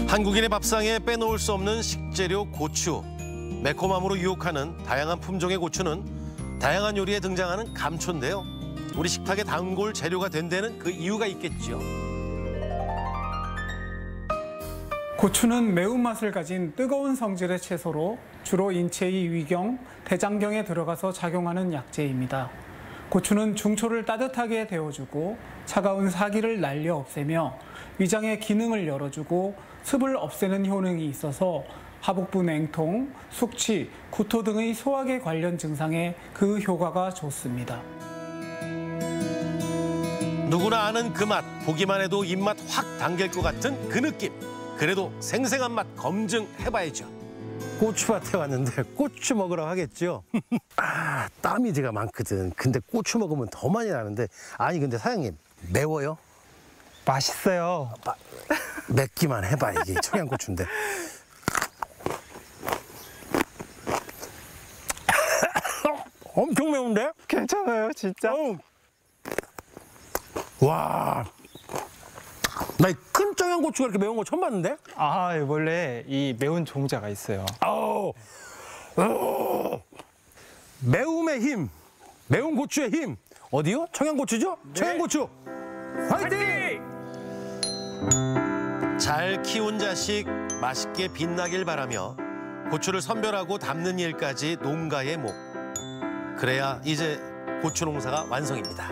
S6: 한국인의 밥상에 빼놓을 수 없는 식재료 고추. 매콤함으로 유혹하는 다양한 품종의 고추는 다양한 요리에 등장하는 감초인데요. 우리 식탁의 단골 재료가 된 데는 그 이유가 있겠죠.
S9: 고추는 매운맛을 가진 뜨거운 성질의 채소로 주로 인체의 위경, 대장경에 들어가서 작용하는 약재입니다. 고추는 중초를 따뜻하게 데워주고 차가운 사기를 날려 없애며 위장의 기능을 열어주고 습을 없애는 효능이 있어서 하복부 냉통, 숙취, 구토 등의 소화계 관련 증상에 그 효과가 좋습니다.
S6: 누구나 아는 그 맛, 보기만 해도 입맛 확 당길 것 같은 그 느낌. 그래도 생생한 맛 검증해봐야죠. 고추밭에 왔는데 고추 먹으러 하겠죠. 땀이 제가 많거든. 근데 고추 먹으면 더 많이 나는데. 아니 근데 사장님, 매워요?
S10: 맛있어요.
S6: 맵기만 해봐. 이게 청양고추인데. 엄청 매운데?
S10: 괜찮아요, 진짜?
S6: 와, 나 이 큰 청양고추가 이렇게 매운 거 처음 봤는데?
S10: 원래 이 매운 종자가 있어요.
S6: 매움의 힘, 매운 고추의 힘. 어디요? 청양고추죠? 네. 청양고추 화이팅! 잘 키운 자식 맛있게 빛나길 바라며 고추를 선별하고 담는 일까지 농가의 목. 그래야 이제 고추 농사가 완성입니다.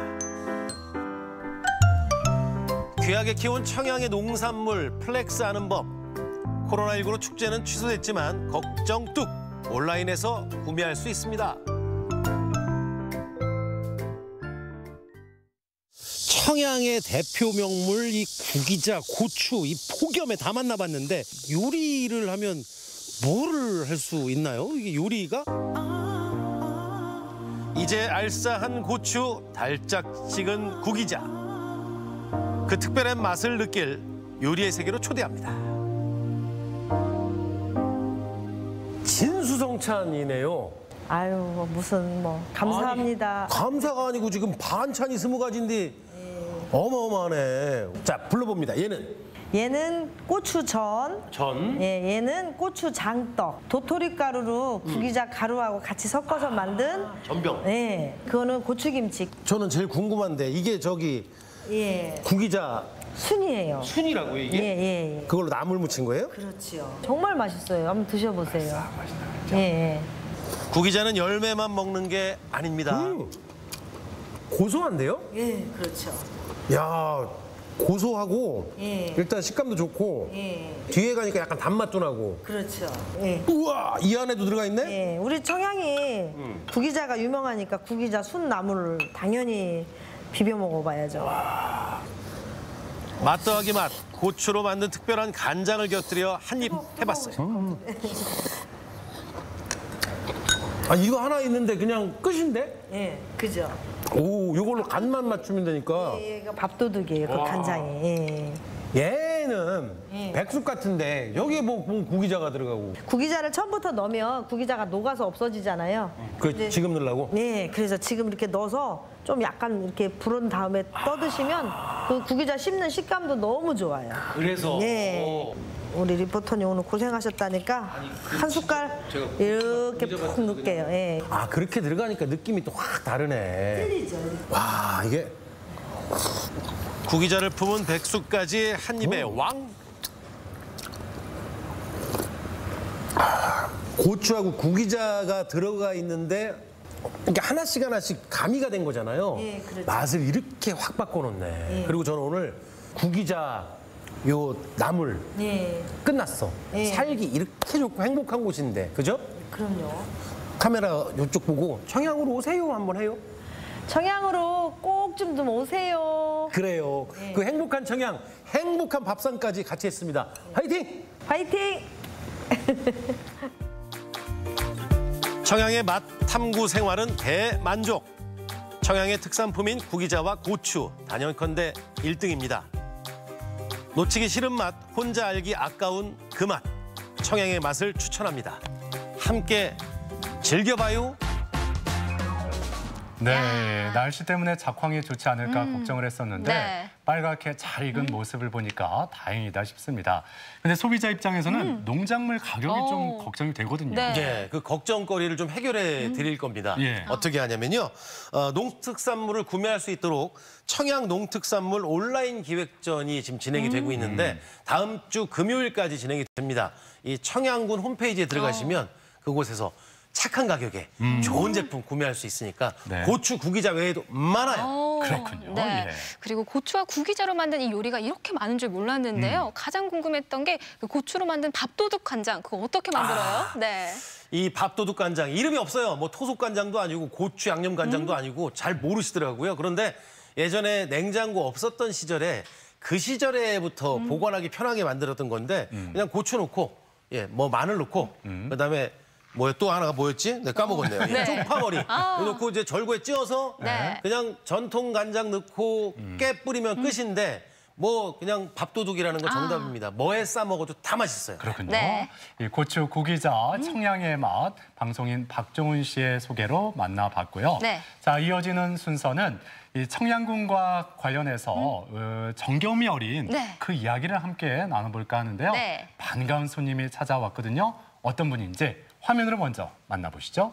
S6: 귀하게 키운 청양의 농산물 플렉스하는 법. 코로나19로 축제는 취소됐지만 걱정 뚝! 온라인에서 구매할 수 있습니다. 청양의 대표 명물 이 구기자, 고추, 이 폭염에 다 만나봤는데 요리를 하면 뭐를 할 수 있나요? 이게 요리가? 이제 알싸한 고추, 달짝지근 구기자. 그 특별한 맛을 느낄 요리의 세계로 초대합니다. 진수성찬이네요.
S11: 아유, 무슨 감사합니다.
S6: 아니, 감사가 아니고 지금 반찬이 20가지인데 어마어마하네. 자, 불러봅니다. 얘는
S11: 고추전. 예, 얘는 고추장떡. 도토리 가루로 구기자 가루하고 같이 섞어서 만든
S6: 전병.
S11: 예, 그거는 고추김치.
S6: 저는 제일 궁금한데 이게 저기
S11: 예.
S6: 구기자
S11: 순이에요.
S6: 순이라고요, 이게?
S11: 예.
S6: 그걸로 나물 무친 거예요?
S11: 그렇지요. 정말 맛있어요. 한번 드셔보세요. 예.
S6: 구기자는 열매만 먹는 게 아닙니다.
S8: 고소한데요?
S11: 예, 그렇죠.
S8: 야, 고소하고
S11: 예.
S8: 일단 식감도 좋고
S11: 예.
S8: 뒤에 가니까 약간 단맛도 나고.
S11: 그렇죠. 예.
S8: 우와, 이 안에도 들어가 있네?
S11: 예. 우리 청양이 구기자가 유명하니까 구기자 순나물을 당연히 비벼 먹어봐야죠.
S6: 맛 더하기 맛, 고추로 만든 특별한 간장을 곁들여 한 입 해봤어요.
S8: 아, 이거 하나 있는데 그냥 끝인데?
S11: 예, 그죠.
S8: 오, 이걸로 간만 맞추면 되니까.
S11: 이거 밥도둑이에요, 그 간장이. 예.
S8: 얘는 백숙 같은데 여기에 뭐 구기자가 들어가고.
S11: 구기자를 처음부터 넣으면 구기자가 녹아서 없어지잖아요.
S8: 그 지금 넣으려고?
S11: 네, 그래서 지금 이렇게 넣어서 좀 약간 이렇게 부른 다음에 떠드시면 그 구기자 씹는 식감도 너무 좋아요.
S6: 그래서?
S11: 네. 우리 리포터님 오늘 고생하셨다니까 한 숟갈 이렇게 푹 넣을게요. 예.
S8: 아, 그렇게 들어가니까 느낌이 또 확 다르네.
S11: 틀리죠.
S8: 와, 이게
S6: 구기자를 품은 백숙까지 한 입에 왕.
S8: 고추하고 구기자가 들어가 있는데 이게 하나씩 가미가 된 거잖아요.
S11: 예, 그렇죠.
S8: 맛을 이렇게 확 바꿔놓네.
S11: 예.
S8: 그리고 저는 오늘 구기자 요 나물
S11: 예.
S8: 끝났어.
S11: 예.
S8: 살기 이렇게 좋고 행복한 곳인데, 그죠?
S11: 그럼요.
S8: 카메라 이쪽 보고 청양으로 오세요 한번 해요.
S11: 청양으로 꼭 좀 오세요.
S8: 그래요.
S11: 예.
S8: 그 행복한 청양, 행복한 밥상까지 같이 했습니다. 화이팅!
S11: 화이팅!
S6: 청양의 맛 탐구 생활은 대만족. 청양의 특산품인 구기자와 고추, 단연컨대 1등입니다. 놓치기 싫은 맛, 혼자 알기 아까운 그 맛. 청양의 맛을 추천합니다. 함께 즐겨봐요.
S1: 네, 날씨 때문에 작황이 좋지 않을까 걱정을 했었는데
S2: 네.
S1: 빨갛게 잘 익은 모습을 보니까 다행이다 싶습니다. 근데 소비자 입장에서는 농작물 가격이 좀 걱정이 되거든요.
S2: 네.
S6: 예, 그 걱정거리를 좀 해결해 드릴 겁니다.
S1: 예.
S6: 어떻게 하냐면요. 농특산물을 구매할 수 있도록 청양 농특산물 온라인 기획전이 지금 진행이 되고 있는데 다음 주 금요일까지 진행이 됩니다. 이 청양군 홈페이지에 들어가시면 그곳에서 착한 가격에 좋은 제품 구매할 수 있으니까
S1: 네.
S6: 고추 구기자 외에도 많아요.
S1: 그렇군요.
S2: 네.
S1: 예.
S2: 그리고 고추와 구기자로 만든 이 요리가 이렇게 많은 줄 몰랐는데요. 가장 궁금했던 게 그 고추로 만든 밥도둑 간장, 그거 어떻게 만들어요? 네.
S6: 이 밥도둑 간장 이름이 없어요. 뭐 토속 간장도 아니고 고추 양념 간장도 아니고 잘 모르시더라고요. 그런데 예전에 냉장고 없었던 시절에 그 시절에부터 보관하기 편하게 만들었던 건데 그냥 고추 넣고 뭐 마늘 넣고 그다음에 또 하나가 뭐였지? 내가 까먹었네요.
S2: 네.
S6: 쪽파머리 넣고 이제 절구에 찧어서
S2: 네.
S6: 그냥 전통 간장 넣고 깨 뿌리면 끝인데 뭐 그냥 밥도둑이라는 건 정답입니다. 뭐에 싸 먹어도 다 맛있어요.
S1: 그렇군요.
S2: 네.
S1: 이 고추 구기자 청양의 맛 방송인 박종훈 씨의 소개로 만나봤고요.
S2: 네.
S1: 자, 이어지는 순서는 이 청양군과 관련해서 정겨움이 어린
S2: 네.
S1: 그 이야기를 함께 나눠볼까 하는데요.
S2: 네.
S1: 반가운 손님이 찾아왔거든요. 어떤 분인지 화면으로 먼저 만나보시죠.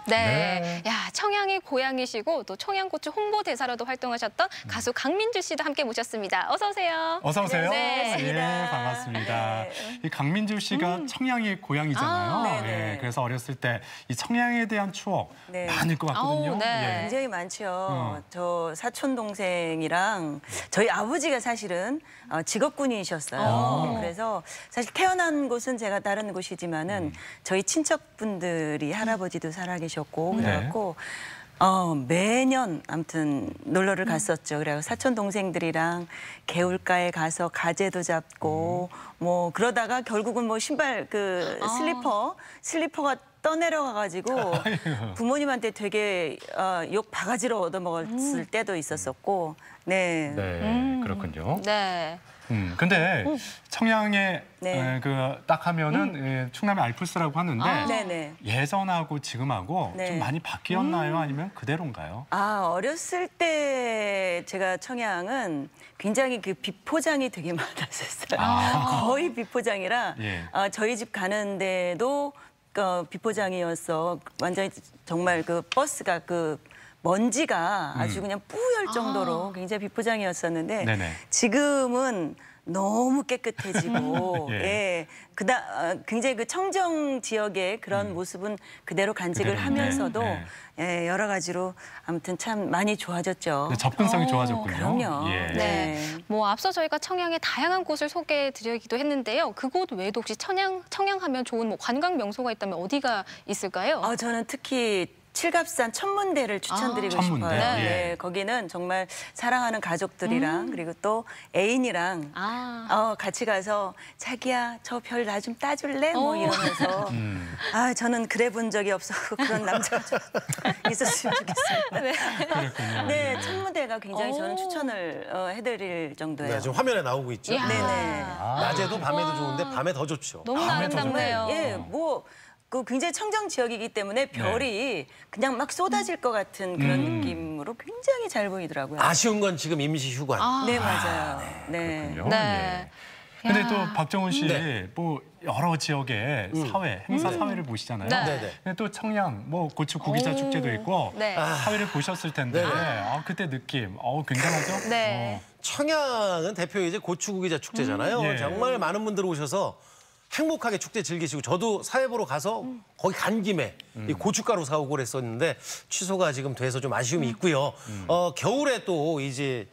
S2: 네. 야, 청양이 고향이시고 또 청양고추 홍보대사로도 활동하셨던 가수 강민주 씨도 함께 모셨습니다. 어서 오세요.
S1: 어서 오세요.
S2: 네.
S1: 예, 반갑습니다. 이 강민주 씨가 청양이 고향이잖아요. 예, 그래서 어렸을 때 이 청양에 대한 추억 많을 것 같거든요.
S2: 네.
S12: 굉장히 많죠. 저 사촌 동생이랑 저희 아버지가 사실은 직업군인이셨어요. 그래서 사실 태어난 곳은 제가 다른 곳이지만은 저희 친척분들이 할아버지도 살아계셨고 그래갖고 매년 아무튼 놀러를 갔었죠. 그래서 사촌 동생들이랑 개울가에 가서 가재도 잡고 뭐 그러다가 결국은 뭐 신발 그 슬리퍼가 떠내려가가지고 부모님한테 되게 욕 바가지로 얻어먹었을 때도 있었었고, 네.
S1: 네, 그렇군요.
S2: 네.
S1: 근데 청양에
S12: 네.
S1: 딱 하면은 충남의 알프스라고 하는데
S12: 네네.
S1: 예전하고 지금하고
S12: 네.
S1: 좀 많이 바뀌었나요? 아니면 그대로인가요?
S12: 어렸을 때 제가 청양은 굉장히 그 비포장이 되게 많았었어요. 거의 비포장이라
S1: 예.
S12: 저희 집 가는데도 비포장이었어. 완전히 정말 그 버스가 그 먼지가 아주 그냥 뿌열 정도로 굉장히 비포장이었었는데
S1: 네네.
S12: 지금은 너무 깨끗해지고
S1: 예.
S12: 굉장히 그 청정 지역의 그런 모습은 그대로 간직을 하면서도 예, 여러 가지로 아무튼 참 많이 좋아졌죠.
S1: 접근성이 좋아졌군요.
S12: 그럼요.
S1: 예.
S2: 네. 뭐 앞서 저희가 청양의 다양한 곳을 소개해드리기도 했는데요. 그곳 외에도 혹시 청양하면 좋은 뭐 관광 명소가 있다면 어디가 있을까요?
S12: 저는 특히 칠갑산 천문대를 추천드리고
S1: 천문대.
S12: 싶어요.
S1: 예.
S12: 네, 거기는 정말 사랑하는 가족들이랑 그리고 또 애인이랑 같이 가서 자기야 저 별 나 좀 따줄래? 뭐 이러면서 저는 그래 본 적이 없었고 그런 남자가 좀 있었으면 좋겠습니다.
S2: 네.
S12: 네, 천문대가 굉장히 저는 추천을 해드릴 정도예요.
S6: 네, 지금 화면에 나오고 있죠.
S2: 이야.
S12: 네네.
S6: 낮에도 밤에도 좋은데 밤에 더 좋죠.
S2: 너무 아름답네요.
S12: 예, 뭐. 굉장히 청정 지역이기 때문에 별이 그냥 막 쏟아질 것 같은 그런 느낌으로 굉장히 잘 보이더라고요.
S6: 아쉬운 건 지금 임시 휴관.
S12: 네, 맞아요. 네.
S1: 그렇군요.
S2: 네.
S1: 예. 근데 또 박정훈 씨,
S6: 네.
S1: 뭐 여러 지역의 사회, 행사 사회를 보시잖아요.
S2: 네.
S1: 근데 또 청양, 뭐 고추 구기자 축제도 있고
S2: 네.
S1: 사회를 보셨을 텐데 그때 느낌, 굉장하죠?
S2: 네.
S6: 청양은 대표 이제 고추구기자 축제잖아요.
S1: 예.
S6: 정말 많은 분들 오셔서 행복하게 축제 즐기시고 저도 사회 보러 가서 거기 간 김에 이 고춧가루 사오고 그랬었는데 취소가 지금 돼서 좀 아쉬움이 있고요. 겨울에 또 이제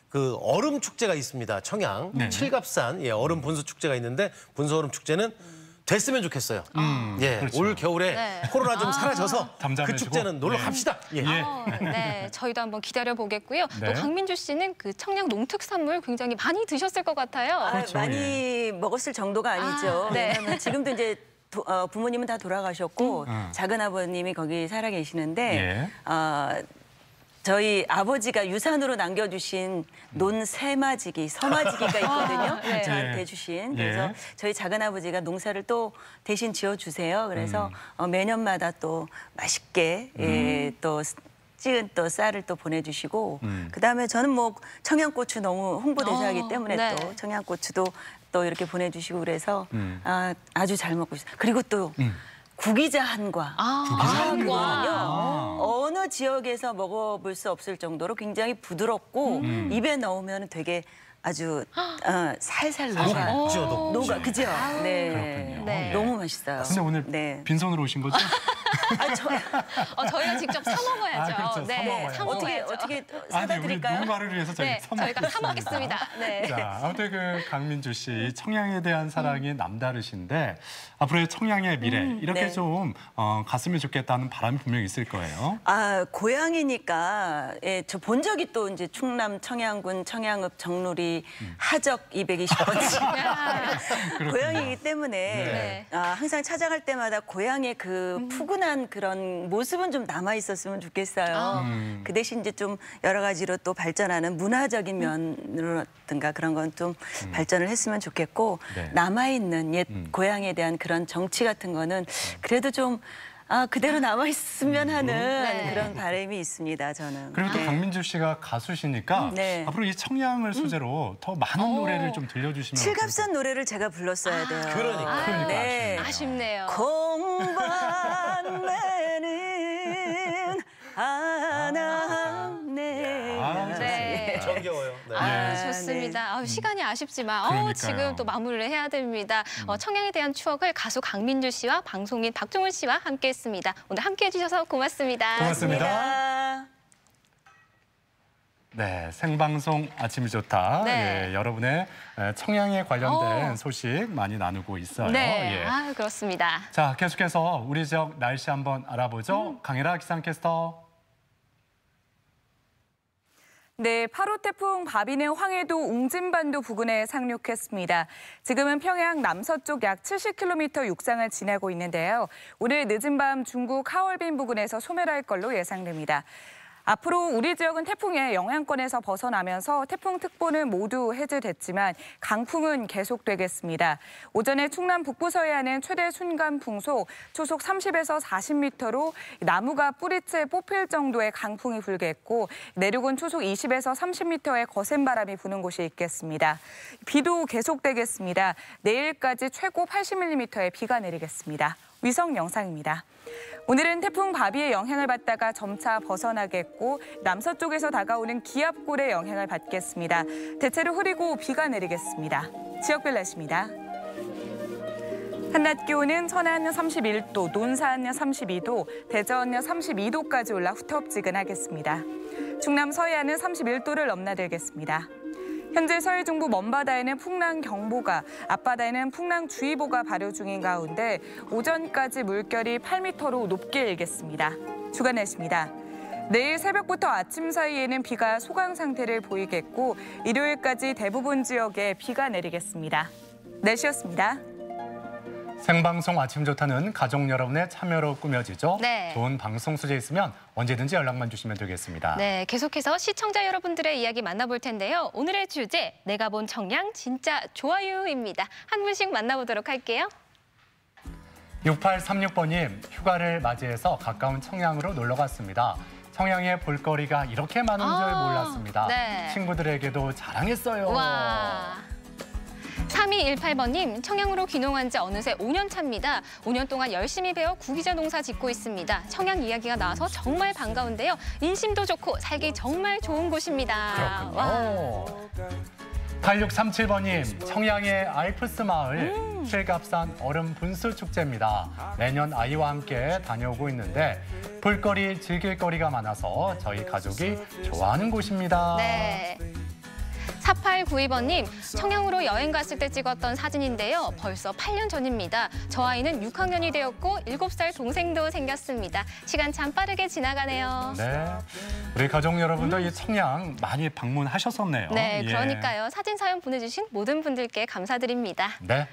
S6: 그 얼음 축제가 있습니다. 청양
S1: 네.
S6: 칠갑산 얼음 분수 축제가 있는데 분수 얼음 축제는 됐으면 좋겠어요. 예,
S1: 그렇죠.
S6: 올 겨울에
S2: 네.
S6: 코로나 좀 사라져서 그
S1: 잠잠해지고.
S6: 축제는 놀러 갑시다. 예.
S2: 네, 저희도 한번 기다려 보겠고요.
S1: 네.
S2: 또 강민주 씨는 그 청양 농특산물 굉장히 많이 드셨을 것 같아요.
S1: 그렇죠,
S12: 많이 먹었을 정도가 아니죠.
S2: 네.
S12: 왜냐하면 지금도 이제 부모님은 다 돌아가셨고 작은 아버님이 거기 살아 계시는데 저희 아버지가 유산으로 남겨주신 논 새마지기, 서마지기가 있거든요.
S2: 네.
S12: 저한테 주신. 그래서 저희 작은 아버지가 농사를 또 대신 지어주세요. 그래서 매년마다 또 맛있게 또 찌은 또 쌀을 또 보내주시고 그다음에 저는 뭐 청양고추 너무 홍보대사이기 때문에
S2: 네.
S12: 또 청양고추도 또 이렇게 보내주시고 그래서 아주 잘 먹고 있어요. 그리고 또 구기자 한과. 그거는요. 어느 지역에서 먹어볼 수 없을 정도로 굉장히 부드럽고 입에 넣으면 되게 아주 살살 녹아. 그죠? 네.
S1: 그렇군요.
S2: 네.
S12: 너무 맛있어요.
S1: 근데 오늘
S12: 네.
S1: 빈손으로 오신 거죠?
S2: 저희가 직접 사 먹어야죠.
S1: 그렇죠. 사 먹어야죠.
S2: 사 먹어야죠.
S12: 어떻게 사다
S1: 우리
S12: 드릴까요?
S1: 누군가를 위해서 저희
S2: 네, 저희가 사 먹겠습니다. 네.
S1: 자, 아무튼 그 강민주 씨 청양에 대한 사랑이 남다르신데 앞으로의 청양의 미래 이렇게
S12: 네.
S1: 좀 갔으면 좋겠다는 바람이 분명히 있을 거예요.
S12: 고향이니까 저 본 적이 또 이제 충남 청양군 청양읍 정누리 하적 220번지 고향이기 때문에 항상 찾아갈 때마다 고향의 그 푸근한 그런 모습은 좀 남아 있었으면 좋겠어요. 그 대신 이제 좀 여러 가지로 또 발전하는 문화적인 면으로든가 그런 건 좀 발전을 했으면 좋겠고 남아 있는 옛 고향에 대한 그런 정치 같은 거는 그래도 좀 그대로 남아 있으면 하는 그런 바람이 있습니다. 저는.
S1: 그리고 또 강민주 씨가 가수시니까 앞으로 이 청양을 소재로 더 많은 노래를 좀 들려주시면
S12: 칠갑산 노래를 제가 불렀어야 돼요.
S6: 그러니까.
S12: 네.
S2: 아쉽네요.
S12: 공반매는 안함네.
S2: 네.
S6: 정겨워요. 네.
S2: 좋습니다. 시간이 아쉽지만
S1: 그러니까요.
S2: 지금 또 마무리를 해야 됩니다. 청양에 대한 추억을 가수 강민주 씨와 방송인 박종훈 씨와 함께했습니다. 오늘 함께해 주셔서 고맙습니다.
S1: 고맙습니다. 네, 생방송 아침이 좋다.
S2: 네.
S1: 여러분의 청양에 관련된 소식 많이 나누고 있어요.
S2: 네, 그렇습니다.
S1: 자, 계속해서 우리 지역 날씨 한번 알아보죠. 강혜라 기상캐스터.
S3: 네, 8호 태풍 바비는 황해도 웅진반도 부근에 상륙했습니다. 지금은 평양 남서쪽 약 70km 육상을 지나고 있는데요. 오늘 늦은 밤 중국 하얼빈 부근에서 소멸할 걸로 예상됩니다. 앞으로 우리 지역은 태풍의 영향권에서 벗어나면서 태풍특보는 모두 해제됐지만 강풍은 계속되겠습니다. 오전에 충남 북부 서해안은 최대 순간 풍속 초속 30에서 40m로 나무가 뿌리째 뽑힐 정도의 강풍이 불겠고 내륙은 초속 20에서 30m의 거센 바람이 부는 곳이 있겠습니다. 비도 계속되겠습니다. 내일까지 최고 80mm의 비가 내리겠습니다. 위성 영상입니다. 오늘은 태풍 바비의 영향을 받다가 점차 벗어나겠고 남서쪽에서 다가오는 기압골의 영향을 받겠습니다. 대체로 흐리고 비가 내리겠습니다. 지역별 날씨입니다. 한낮 기온은 천안 31도, 논산 32도, 대전 32도까지 올라 후텁지근하겠습니다. 충남 서해안은 31도를 넘나들겠습니다. 현재 서해 중부 먼바다에는 풍랑경보가, 앞바다에는 풍랑주의보가 발효 중인 가운데 오전까지 물결이 8m로 높게 일겠습니다. 주간 날씨입니다. 내일 새벽부터 아침 사이에는 비가 소강 상태를 보이겠고 일요일까지 대부분 지역에 비가 내리겠습니다. 날씨였습니다.
S1: 생방송 아침 좋다는 가족 여러분의 참여로 꾸며지죠.
S2: 네.
S1: 좋은 방송 소재 있으면 언제든지 연락만 주시면 되겠습니다.
S2: 네, 계속해서 시청자 여러분들의 이야기 만나볼 텐데요. 오늘의 주제, 내가 본 청양 진짜 좋아요입니다. 한 분씩 만나보도록 할게요.
S1: 6836번님, 휴가를 맞이해서 가까운 청양으로 놀러 갔습니다. 청양에 볼거리가 이렇게 많은 줄 몰랐습니다.
S2: 네.
S1: 친구들에게도 자랑했어요.
S2: 와. 3218번님, 청양으로 귀농한 지 어느새 5년 차입니다. 5년 동안 열심히 배워 구기자 농사 짓고 있습니다. 청양 이야기가 나와서 정말 반가운데요. 인심도 좋고 살기 정말 좋은 곳입니다.
S1: 그렇군요. 8637번님, 청양의 알프스 마을 실갑산 얼음 분수 축제입니다. 매년 아이와 함께 다녀오고 있는데 볼거리, 즐길 거리가 많아서 저희 가족이 좋아하는 곳입니다.
S2: 네. 4892번님, 청양으로 여행 갔을 때 찍었던 사진인데요. 벌써 8년 전입니다. 저 아이는 6학년이 되었고 7살 동생도 생겼습니다. 시간 참 빠르게 지나가네요.
S1: 네, 우리 가족 여러분도 이 청양 많이 방문하셨었네요.
S2: 네,
S1: 예.
S2: 그러니까요. 사진 사연 보내주신 모든 분들께 감사드립니다.
S1: 네.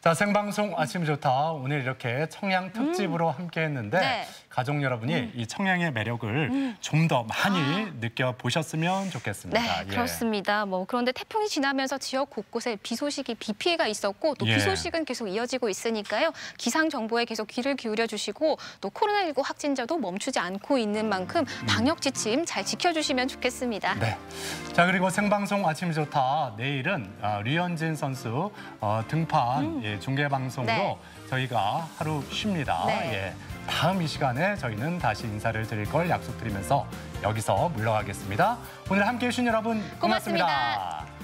S1: 자, 생방송 아침 좋다. 오늘 이렇게 청양 특집으로 함께 했는데
S2: 네.
S1: 가족 여러분이 이 청양의 매력을 좀 더 많이 느껴보셨으면 좋겠습니다.
S2: 네,
S1: 예.
S2: 그렇습니다. 그런데 태풍이 지나면서 지역 곳곳에 비 소식이 비 피해가 있었고 또 비 소식은 계속 이어지고 있으니까요. 기상 정보에 계속 귀를 기울여 주시고 또 코로나19 확진자도 멈추지 않고 있는 만큼 방역 지침 잘 지켜주시면 좋겠습니다.
S1: 네. 자, 그리고 생방송 아침 좋다. 내일은 류현진 선수 등판 중계 방송으로 저희가 하루 쉽니다.
S2: 네.
S1: 예. 다음 이 시간에 저희는 다시 인사를 드릴 걸 약속드리면서 여기서 물러가겠습니다. 오늘 함께해 주신 여러분 고맙습니다.